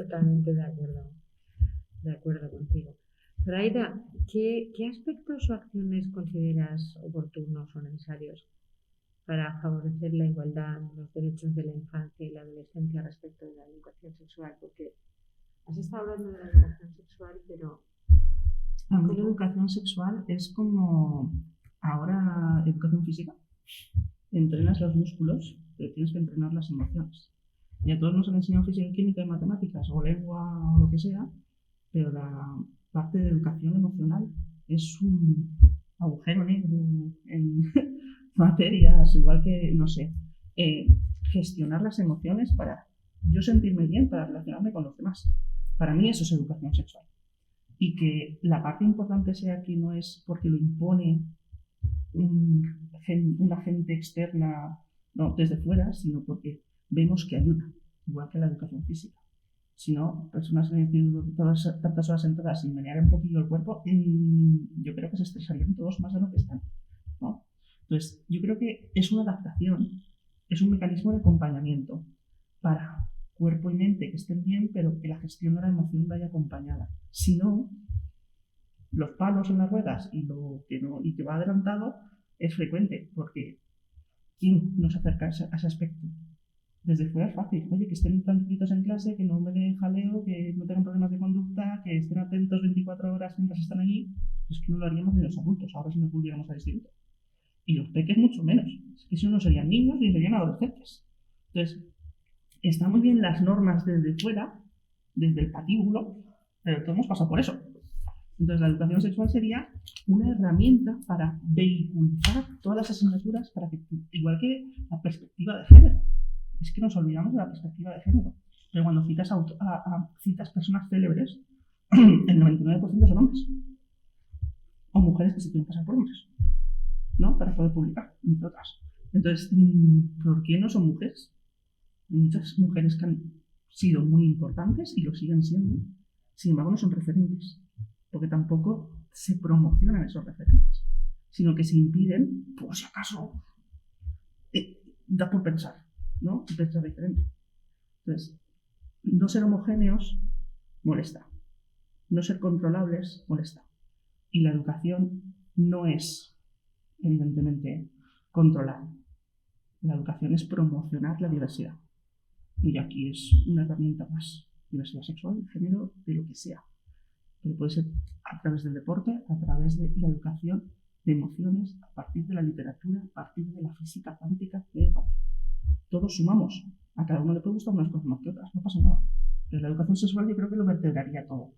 totalmente de acuerdo contigo. Pero Aida, ¿qué aspectos o acciones consideras oportunos o necesarios para favorecer la igualdad, los derechos de la infancia y la adolescencia respecto de la educación sexual? Porque has estado hablando de la educación sexual, pero... A mí la educación sexual es como ahora educación física. Entrenas los músculos, pero tienes que entrenar las emociones. Y a todos nos han enseñado física, química y matemáticas, o lengua o lo que sea, pero la parte de educación emocional es un agujero negro en materias, igual que, no sé, gestionar las emociones para yo sentirme bien, para relacionarme con los demás. Para mí eso es educación sexual. Y que la parte importante sea que no es porque lo impone una gente externa, no, desde fuera, sino porque vemos que ayuda, igual que la educación física. sino personas en el instituto todas tantas horas sentadas sin menear un poquillo el cuerpo, yo creo que se estresarían todos más de lo que están, ¿no? Entonces, yo creo que es una adaptación, es un mecanismo de acompañamiento para cuerpo y mente que estén bien, pero que la gestión de la emoción vaya acompañada. Si no, los palos en las ruedas y lo que no y que va adelantado es frecuente, porque ¿quién nos acerca a ese aspecto? Desde fuera es fácil, oye, que estén tranquilitos en clase, que no me den jaleo, que no tengan problemas de conducta, que estén atentos 24 horas mientras están allí. Es que no lo haríamos ni los adultos, ahora si no pudiéramos al instituto. Y los peques mucho menos, es que si no serían niños ni serían adolescentes. Entonces, están muy bien las normas desde fuera, desde el patíbulo, pero todos hemos pasado por eso. Entonces, la educación sexual sería una herramienta para vehiculizar todas las asignaturas para que, igual que la perspectiva de género, es que nos olvidamos de la perspectiva de género, pero cuando citas personas célebres, el 99% son hombres, o mujeres que se quieren pasar por hombres, ¿no? Para poder publicar, entre otras. Entonces, ¿por qué no son mujeres? Hay muchas mujeres que han sido muy importantes y lo siguen siendo, sin embargo no son referentes, porque tampoco se promocionan esos referentes, sino que se impiden, por si acaso, da por pensar, ¿no? Pensar diferente. Entonces, no ser homogéneos molesta, no ser controlables molesta, y la educación no es, evidentemente, controlar. La educación es promocionar la diversidad, y aquí es una herramienta más, diversidad sexual, género, de lo que sea. Pero puede ser a través del deporte, a través de la educación de emociones, a partir de la literatura, a partir de la física cuántica, todos sumamos. A cada uno le puede gustar unas cosas más que otras, no pasa nada. Pero la educación sexual yo creo que lo vertebraría todo,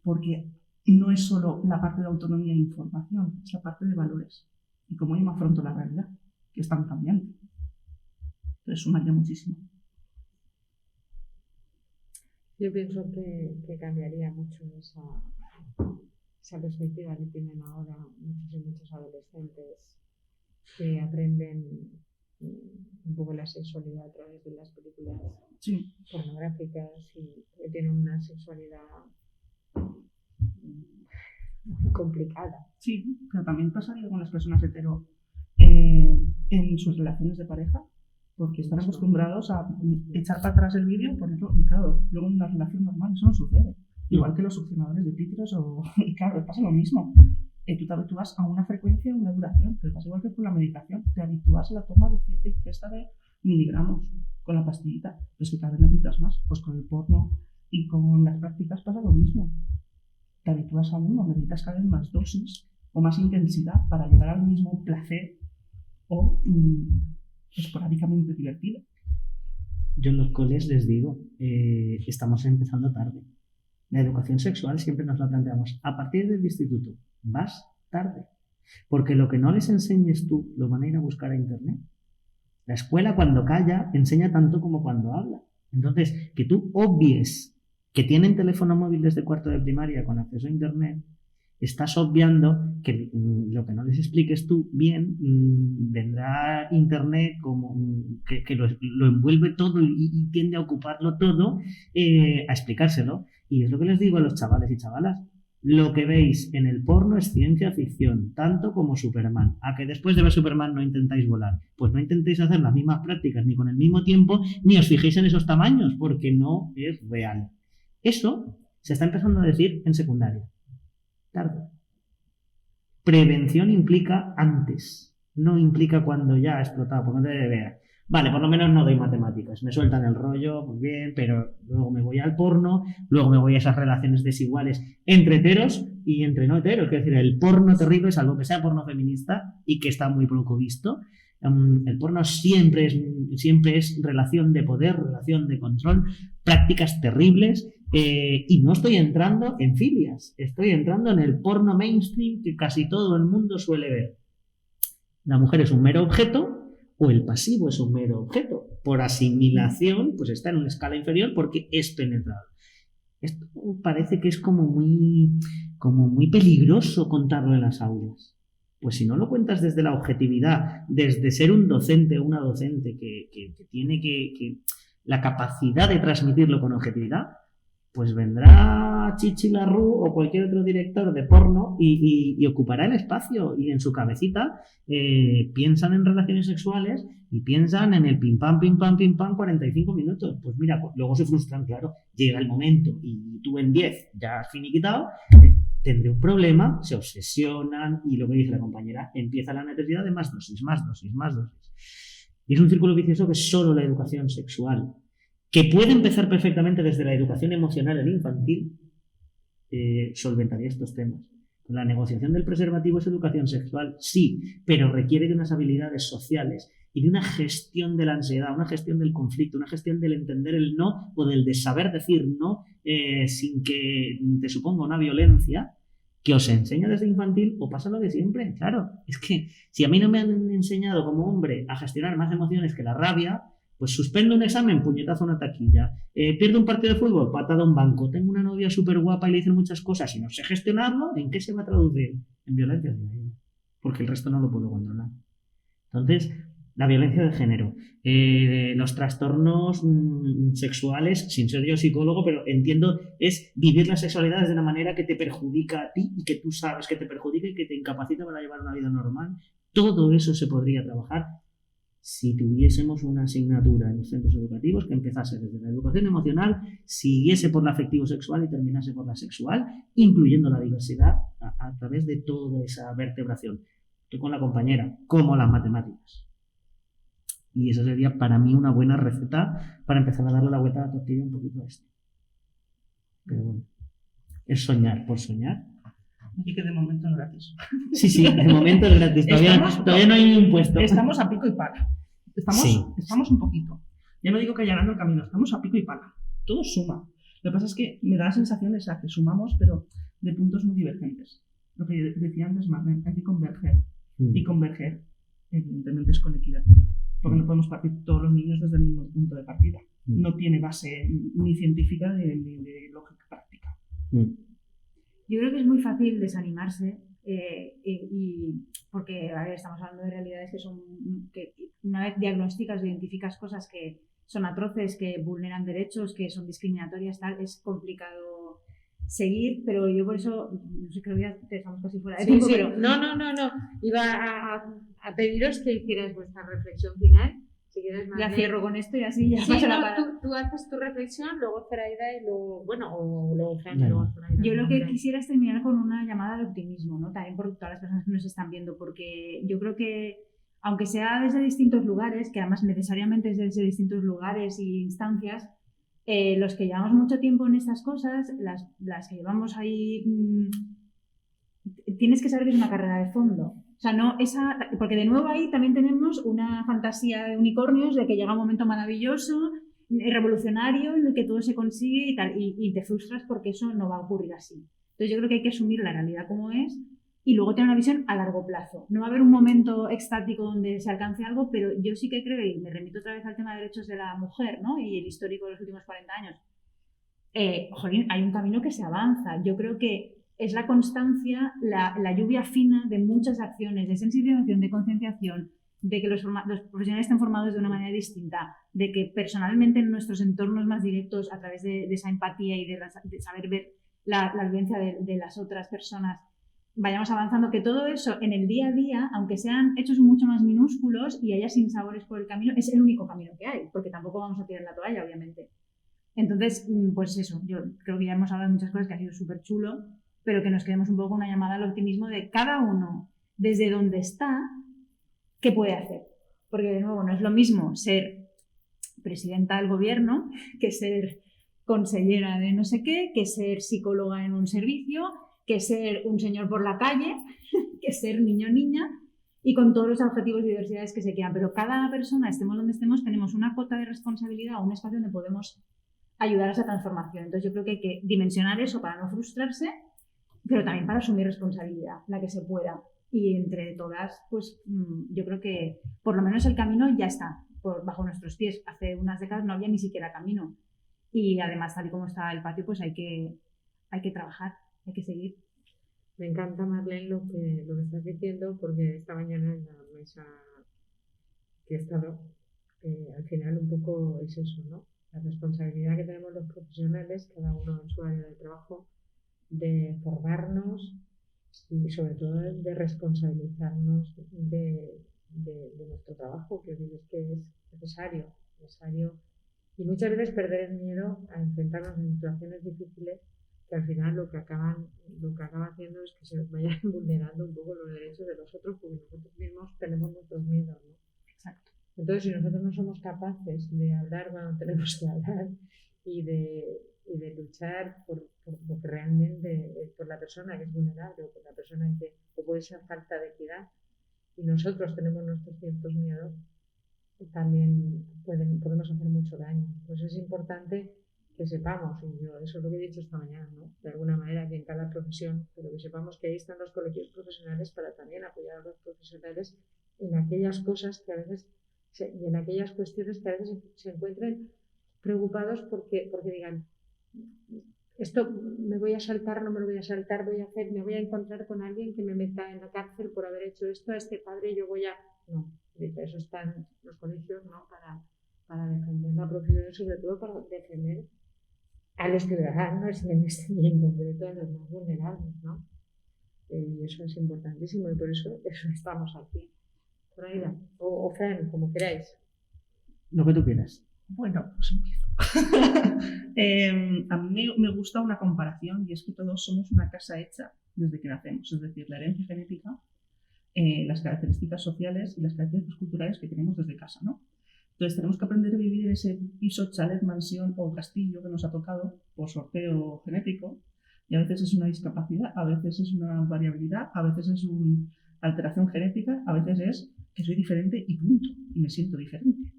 porque no es solo la parte de autonomía e información, es la parte de valores. Y cómo yo me afronto la realidad, que es tan cambiante. Entonces sumaría muchísimo. Yo pienso que cambiaría mucho esa perspectiva que tienen ahora muchos y muchos adolescentes que aprenden un poco la sexualidad a través de las películas pornográficas y que tienen una sexualidad muy complicada. Sí, pero también pasaría con las personas hetero en sus relaciones de pareja, porque están acostumbrados a echar para atrás el vídeo, ponerlo, y claro, luego en una relación normal eso no sucede. Igual que los succionadores de clítoris, y claro, pasa lo mismo. Tú te habitúas a una frecuencia y una duración, pero pasa igual que con la medicación. Te habitúas a la toma de cierta ingesta de miligramos con la pastillita, pero es que cada vez necesitas más. Pues con el porno y con las prácticas pasa lo mismo. Te habitúas a uno, necesitas cada vez más dosis o más intensidad para llegar al mismo placer o esporádicamente divertido. Yo en los coles les digo, estamos empezando tarde. La educación sexual siempre nos la planteamos a partir del instituto. Vas tarde. Porque lo que no les enseñes tú lo van a ir a buscar a internet. La escuela cuando calla enseña tanto como cuando habla. Entonces, que tú obvies que tienen teléfono móvil desde cuarto de primaria con acceso a internet, estás obviando que lo que no les expliques tú bien, vendrá internet como que lo envuelve todo y tiende a ocuparlo todo, a explicárselo. Y es lo que les digo a los chavales y chavalas. Lo que veis en el porno es ciencia ficción, tanto como Superman. ¿A que después de ver Superman no intentáis volar? Pues no intentéis hacer las mismas prácticas ni con el mismo tiempo, ni os fijéis en esos tamaños, porque no es real. Eso se está empezando a decir en secundaria. Tarde. Prevención implica antes, no implica cuando ya ha explotado, porque no te debe ver. Vale, por lo menos no doy matemáticas, me sueltan el rollo, muy bien, pero luego me voy al porno, luego me voy a esas relaciones desiguales entre heteros y entre no heteros. Es decir, el porno terrible, salvo que sea porno feminista y que está muy poco visto, el porno siempre es relación de poder, relación de control, prácticas terribles, y no estoy entrando en filias, estoy entrando en el porno mainstream que casi todo el mundo suele ver. La mujer es un mero objeto, o el pasivo es un mero objeto. Por asimilación, pues está en una escala inferior porque es penetrado. Esto parece que es como muy peligroso contarlo en las aulas. Pues si no lo cuentas desde la objetividad, desde ser un docente o una docente que tiene la capacidad de transmitirlo con objetividad, pues vendrá Chichi Larru o cualquier otro director de porno y ocupará el espacio, y en su cabecita piensan en relaciones sexuales y piensan en el pim pam 45 minutos. Pues mira, pues luego se frustran, claro, llega el momento y tú en 10 ya has finiquitado, tendré un problema, se obsesionan y lo que dice la compañera, empieza la necesidad de más dosis. Y es un círculo vicioso que solo la educación sexual, que puede empezar perfectamente desde la educación emocional en infantil, solventaría estos temas. La negociación del preservativo es educación sexual, sí, pero requiere de unas habilidades sociales y de una gestión de la ansiedad, una gestión del conflicto, una gestión del entender el no o del de saber decir no sin que te suponga una violencia, que os enseña desde infantil, o pasa lo de siempre. Claro, es que si a mí no me han enseñado como hombre a gestionar más emociones que la rabia, pues suspendo un examen, puñetazo a una taquilla. Pierdo un partido de fútbol, patada a un banco. Tengo una novia súper guapa y le dicen muchas cosas y no sé gestionarlo. ¿En qué se va a traducir? En violencia hacia ella. Porque el resto no lo puedo controlar. Entonces, la violencia de género, los trastornos sexuales, sin ser yo psicólogo, pero entiendo, es vivir la sexualidad de una manera que te perjudica a ti y que tú sabes que te perjudica y que te incapacita para llevar una vida normal. Todo eso se podría trabajar si tuviésemos una asignatura en los centros educativos que empezase desde la educación emocional, siguiese por la afectivo-sexual y terminase por la sexual, incluyendo la diversidad a través de toda esa vertebración. Estoy con la compañera, como las matemáticas. Y eso sería para mí una buena receta para empezar a darle la vuelta a la tortilla un poquito a esto. Pero bueno, es soñar por soñar. Y que de momento no gratis. Sí, de momento es gratis. Todavía no hay ni un puesto. Estamos a pico y pala. Estamos un poquito. Ya no digo que allanando el camino, estamos a pico y pala. Todo suma. Lo que pasa es que me da la sensación de que sumamos, pero de puntos muy divergentes. Lo que decía antes Marlene, hay que converger. Y converger, evidentemente, es con equidad. Porque no podemos partir todos los niños desde el mismo punto de partida. No tiene base ni científica ni de lógica práctica. Yo creo que es muy fácil desanimarse porque a ver, estamos hablando de realidades que una vez diagnosticas o identificas cosas que son atroces, que vulneran derechos, que son discriminatorias, tal, es complicado seguir, pero yo por eso, no sé, creo que ya te dejamos casi fuera de tiempo, pero... No. Iba a pediros que hicieras vuestra reflexión final. Si quieres, ya cierro con esto y así ya sí, paso no, la palabra. tú haces tu reflexión, luego Zoraida y luego, o luego Fran y luego Zoraida. Yo lo que quisiera es terminar con una llamada de optimismo, ¿no? También por todas las personas que nos están viendo, porque yo creo que, aunque sea desde distintos lugares, que además necesariamente es desde distintos lugares y instancias, los que llevamos mucho tiempo en estas cosas, las que llevamos ahí, tienes que saber que es una carrera de fondo. O sea, no esa, porque de nuevo ahí también tenemos una fantasía de unicornios de que llega un momento maravilloso, revolucionario, en el que todo se consigue y tal, y te frustras porque eso no va a ocurrir así. Entonces yo creo que hay que asumir la realidad como es y luego tener una visión a largo plazo. No va a haber un momento extático donde se alcance algo, pero yo sí que creo, y me remito otra vez al tema de derechos de la mujer, ¿no? Y el histórico de los últimos 40 años. Jolín, hay un camino que se avanza. Yo creo que es la constancia, la lluvia fina de muchas acciones de sensibilización, de concienciación, de que los profesionales estén formados de una manera distinta, de que personalmente en nuestros entornos más directos, a través de esa empatía y de saber ver la vivencia de las otras personas, vayamos avanzando, que todo eso en el día a día, aunque sean hechos mucho más minúsculos y haya sinsabores por el camino, es el único camino que hay, porque tampoco vamos a tirar la toalla, obviamente. Entonces, pues eso, yo creo que ya hemos hablado de muchas cosas que ha sido súper chulo, pero que nos quedemos un poco una llamada al optimismo de cada uno, desde donde está, qué puede hacer. Porque, de nuevo, no es lo mismo ser presidenta del gobierno que ser consellera de no sé qué, que ser psicóloga en un servicio, que ser un señor por la calle, que ser niño o niña, y con todos los objetivos y diversidades que se quieran. Pero cada persona, estemos donde estemos, tenemos una cuota de responsabilidad, un espacio donde podemos ayudar a esa transformación. Entonces yo creo que hay que dimensionar eso para no frustrarse, pero también para asumir responsabilidad, la que se pueda. Y entre todas, pues yo creo que por lo menos el camino ya está bajo nuestros pies. Hace unas décadas no había ni siquiera camino. Y además, tal y como está el patio, pues hay que trabajar, hay que seguir. Me encanta, Marlene, lo que estás diciendo, porque esta mañana en la mesa que he estado, al final un poco es eso, ¿no? la responsabilidad que tenemos los profesionales, cada uno en su área de trabajo, de formarnos y sobre todo de responsabilizarnos de nuestro trabajo, que es necesario y muchas veces perder el miedo a enfrentarnos en situaciones difíciles que al final lo que acaba haciendo es que se vayan vulnerando un poco los derechos de los otros, porque nosotros mismos tenemos nuestros miedos, ¿no? Exacto. Entonces, si nosotros no somos capaces de hablar cuando tenemos que hablar y de luchar por lo que realmente, por la persona que es vulnerable o por la persona o por esa falta de equidad, y nosotros tenemos nuestros ciertos miedos, también podemos hacer mucho daño. Pues es importante que sepamos, y yo eso es lo que he dicho esta mañana, ¿no? De alguna manera que en cada profesión, pero que sepamos que ahí están los colegios profesionales para también apoyar a los profesionales en aquellas cosas que a veces y en aquellas cuestiones que a veces se encuentren preocupados porque digan, esto me voy a saltar, no me lo voy a saltar, me voy a encontrar con alguien que me meta en la cárcel por haber hecho esto a este padre, yo voy a... No, para eso están los colegios, ¿no? Para defender la profesión y sobre todo para defender a los ciudadanos y en concreto a los más vulnerables, ¿no? Y eso es importantísimo y por eso estamos aquí. Zoraida, o Fran, como queráis. Lo que tú quieras. Bueno, pues empiezo. A mí me gusta una comparación y es que todos somos una casa hecha desde que nacemos, es decir, la herencia genética, las características sociales y las características culturales que tenemos desde casa, ¿no? Entonces tenemos que aprender a vivir en ese piso, chalet, mansión o castillo que nos ha tocado por sorteo genético, y a veces es una discapacidad, a veces es una variabilidad, a veces es una alteración genética, a veces es que soy diferente y punto, y me siento diferente.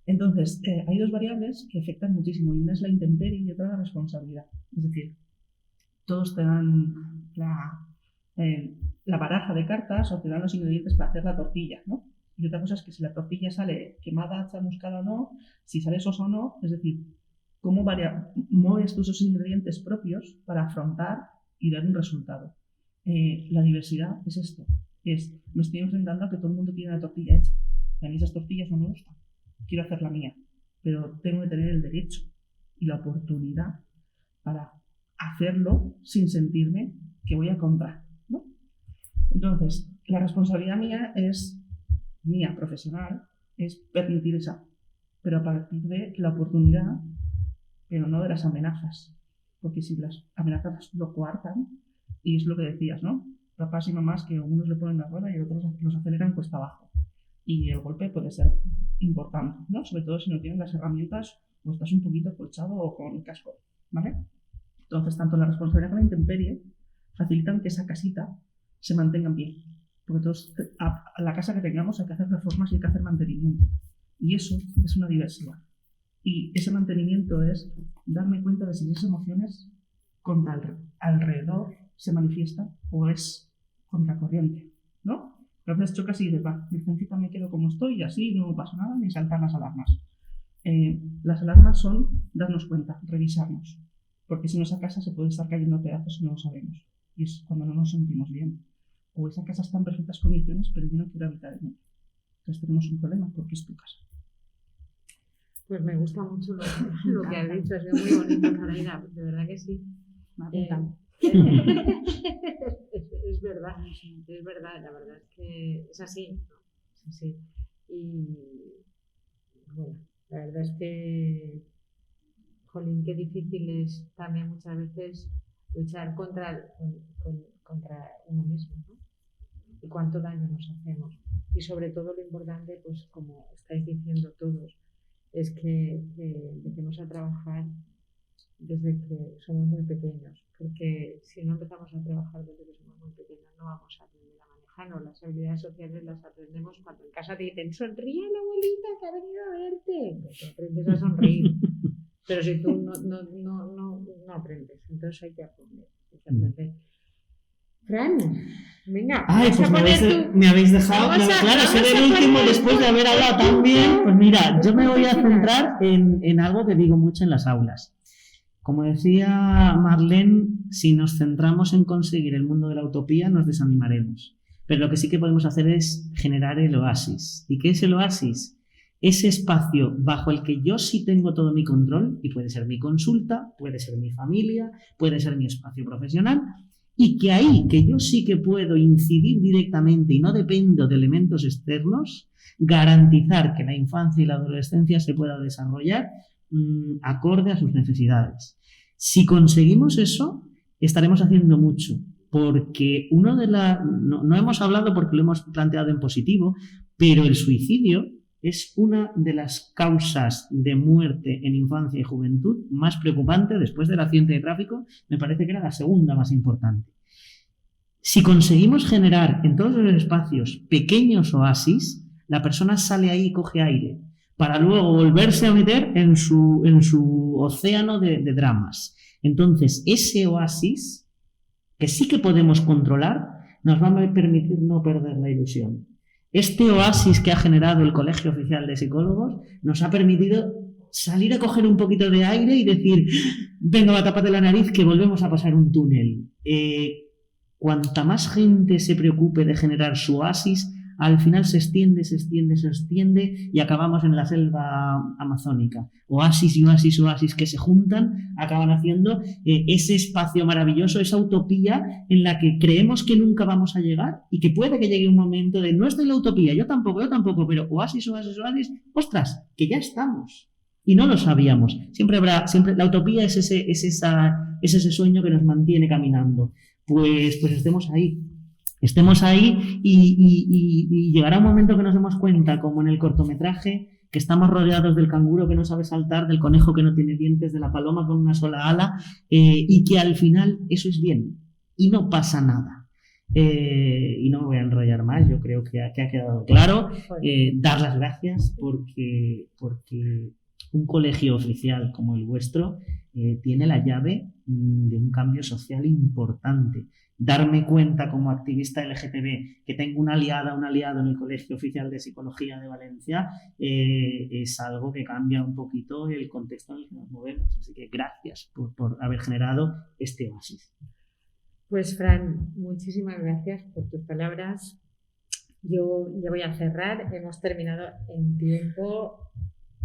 Entonces, hay dos variables que afectan muchísimo, y una es la intemperie y otra la responsabilidad. Es decir, todos te dan la baraja de cartas o te dan los ingredientes para hacer la tortilla, ¿no? Y otra cosa es que si la tortilla sale quemada, chamuscada o no, si sale sosa o no, es decir, cómo mueves tú esos ingredientes propios para afrontar y dar un resultado. La diversidad es esto, me estoy enfrentando a que todo el mundo tiene la tortilla hecha. A mí esas tortillas no me gustan, quiero hacer la mía, pero tengo que tener el derecho y la oportunidad para hacerlo sin sentirme que voy a contra, ¿no? Entonces, la responsabilidad mía profesional, es permitir esa, pero a partir de la oportunidad, pero no de las amenazas, porque si las amenazas lo coartan, y es lo que decías, ¿no? Papás y mamás que unos le ponen la rueda y otros los aceleran cuesta abajo, y el golpe puede ser importante, ¿no? Sobre todo si no tienes las herramientas o estás un poquito acolchado o con casco, ¿vale? Entonces, tanto la responsabilidad como la intemperie facilitan que esa casita se mantenga en pie. Porque todos, a la casa que tengamos hay que hacer reformas y hay que hacer mantenimiento. Y eso es una diversidad. Y ese mantenimiento es darme cuenta de si esas emociones alrededor se manifiestan o es contracorriente, ¿no? A veces chocas y dices, va, virgencita, me quedo como estoy y así no pasa nada ni saltar las alarmas. Las alarmas son darnos cuenta, revisarnos. Porque si no, esa casa se puede estar cayendo a pedazos y no lo sabemos. Y es cuando no nos sentimos bien. O esa casa está en perfectas condiciones, pero yo no quiero habitar en ella. Entonces tenemos un problema porque es tu casa. Pues me gusta mucho lo que has dicho, ha sido muy bonito, Zoraida, de verdad que sí. Es verdad, la verdad es que es así, ¿no? Es así. Y bueno, la verdad es que, jolín, qué difícil es también muchas veces luchar contra uno mismo, ¿no? Y cuánto daño nos hacemos. Y sobre todo lo importante, pues como estáis diciendo todos, es que empecemos a trabajar desde que somos muy pequeños, porque si no empezamos a trabajar desde que somos muy pequeños no vamos a aprender a manejarnos. Las habilidades sociales las aprendemos cuando en casa te dicen sonríe la abuelita que ha venido a verte, pues tú aprendes a sonreír, pero si tú no aprendes, entonces hay que aprender. Fran, venga. Ay, pues me habéis dejado. Claro, ser el último después de haber hablado tan bien. Pues mira, yo me voy a centrar en algo que digo mucho en las aulas. Como decía Marlene, si nos centramos en conseguir el mundo de la utopía, nos desanimaremos. Pero lo que sí que podemos hacer es generar el oasis. ¿Y qué es el oasis? ese espacio bajo el que yo sí tengo todo mi control, y puede ser mi consulta, puede ser mi familia, puede ser mi espacio profesional, y que ahí, que yo sí que puedo incidir directamente y no dependo de elementos externos, garantizar que la infancia y la adolescencia se pueda desarrollar acorde a sus necesidades. Si conseguimos eso, estaremos haciendo mucho, porque no hemos hablado porque lo hemos planteado en positivo, pero el suicidio es una de las causas de muerte en infancia y juventud más preocupante. Después del accidente de tráfico, me parece que era la segunda más importante. Si conseguimos generar en todos los espacios pequeños oasis, la persona sale ahí y coge aire, para luego volverse a meter en su océano de dramas. Entonces, ese oasis, que sí que podemos controlar, nos va a permitir no perder la ilusión. Este oasis que ha generado el Colegio Oficial de Psicólogos nos ha permitido salir a coger un poquito de aire y decir, venga, tápate la nariz que volvemos a pasar un túnel. Cuanta más gente se preocupe de generar su oasis, al final se extiende y acabamos en la selva amazónica. Oasis y oasis que se juntan, acaban haciendo ese espacio maravilloso, esa utopía en la que creemos que nunca vamos a llegar y que puede que llegue un momento de no estoy en la utopía, yo tampoco, pero oasis, ostras, que ya estamos. Y no lo sabíamos. Siempre la utopía es ese sueño que nos mantiene caminando. Pues estemos ahí y llegará un momento que nos demos cuenta, como en el cortometraje, que estamos rodeados del canguro que no sabe saltar, del conejo que no tiene dientes, de la paloma con una sola ala, y que al final eso es bien y no pasa nada. Y no me voy a enrollar más, yo creo que ha quedado claro. Dar las gracias porque un colegio oficial como el vuestro tiene la llave de un cambio social importante. Darme cuenta como activista LGTB que tengo una aliada, un aliado en el Colegio Oficial de Psicología de Valencia es algo que cambia un poquito el contexto en el que nos movemos. Así que gracias por haber generado este oasis. Pues Fran, muchísimas gracias por tus palabras. Yo ya voy a cerrar. Hemos terminado en tiempo.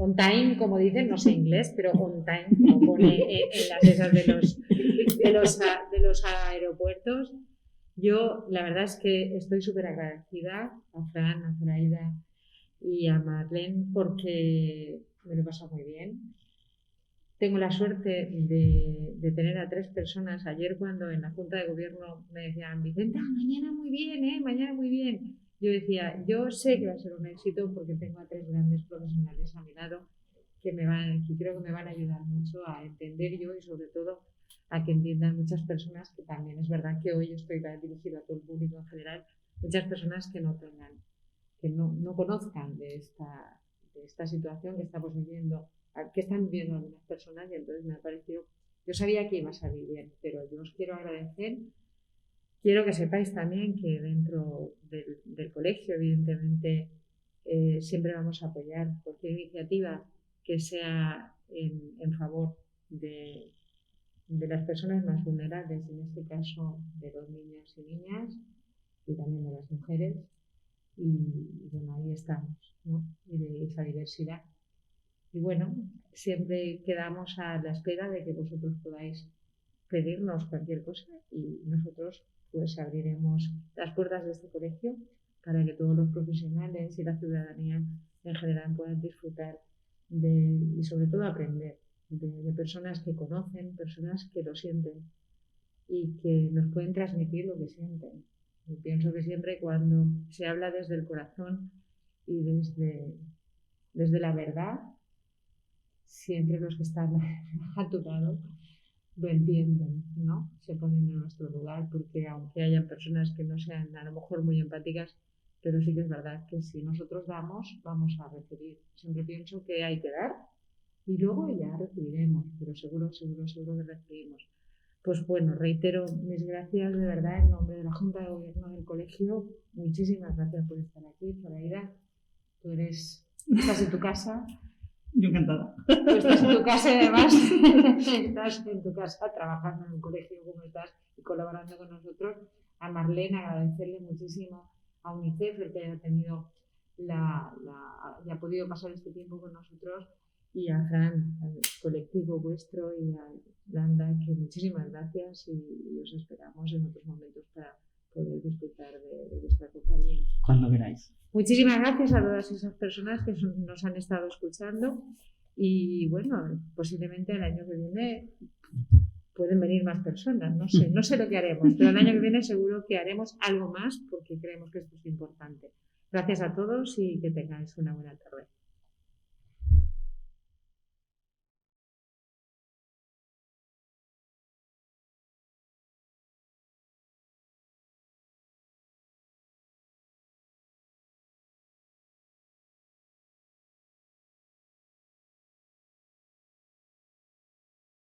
On time, como dicen, no sé inglés, pero on time, como pone en las esas de los aeropuertos. Yo, la verdad es que estoy súper agradecida a Fran, a Zoraida y a Marlene porque me lo he pasado muy bien. Tengo la suerte de tener a 3 personas. Ayer cuando en la Junta de Gobierno me decían, Vicenta, mañana muy bien, mañana muy bien. Yo decía, yo sé que va a ser un éxito porque tengo a 3 grandes profesionales a mi lado que creo que me van a ayudar mucho a entender yo y sobre todo a que entiendan muchas personas que también es verdad que hoy estoy dirigido a todo el público en general, muchas personas que no conozcan de esta situación que estamos viviendo, que están viviendo algunas personas y entonces me ha parecido, yo sabía que iba a salir bien, pero yo os quiero agradecer. Quiero que sepáis también que dentro del colegio, evidentemente, siempre vamos a apoyar cualquier iniciativa que sea en favor de las personas más vulnerables, en este caso de los niños y niñas y también de las mujeres. Y bueno, ahí estamos, ¿no? Y de esa diversidad. Y bueno, siempre quedamos a la espera de que vosotros podáis pedirnos cualquier cosa y nosotros pues abriremos las puertas de este colegio para que todos los profesionales y la ciudadanía en general puedan disfrutar y sobre todo aprender de personas que conocen, personas que lo sienten y que nos pueden transmitir lo que sienten. Yo pienso que siempre cuando se habla desde el corazón y desde la verdad, siempre los que están a tu lado lo entienden, ¿no? Se ponen en nuestro lugar porque aunque hayan personas que no sean a lo mejor muy empáticas, pero sí que es verdad que si nosotros damos, vamos a recibir. Siempre pienso que hay que dar y luego ya recibiremos, pero seguro que recibimos. Pues bueno, reitero mis gracias de verdad en nombre de la Junta de Gobierno del Colegio. Muchísimas gracias por estar aquí, Zoraida. Tú estás en tu casa. Yo encantada. Tú estás en tu casa y además estás en tu casa trabajando en un colegio como estás y colaborando con nosotros. A Marlene agradecerle muchísimo, a UNICEF el que haya tenido haya podido pasar este tiempo con nosotros, y a Fran, al colectivo vuestro, y a Landa, que muchísimas gracias, y os esperamos en otros momentos para poder disfrutar de vuestra compañía. Cuando queráis. Muchísimas gracias a todas esas personas que nos han estado escuchando, y bueno, posiblemente el año que viene pueden venir más personas, no sé lo que haremos, pero el año que viene seguro que haremos algo más porque creemos que esto es importante. Gracias a todos y que tengáis una buena tarde.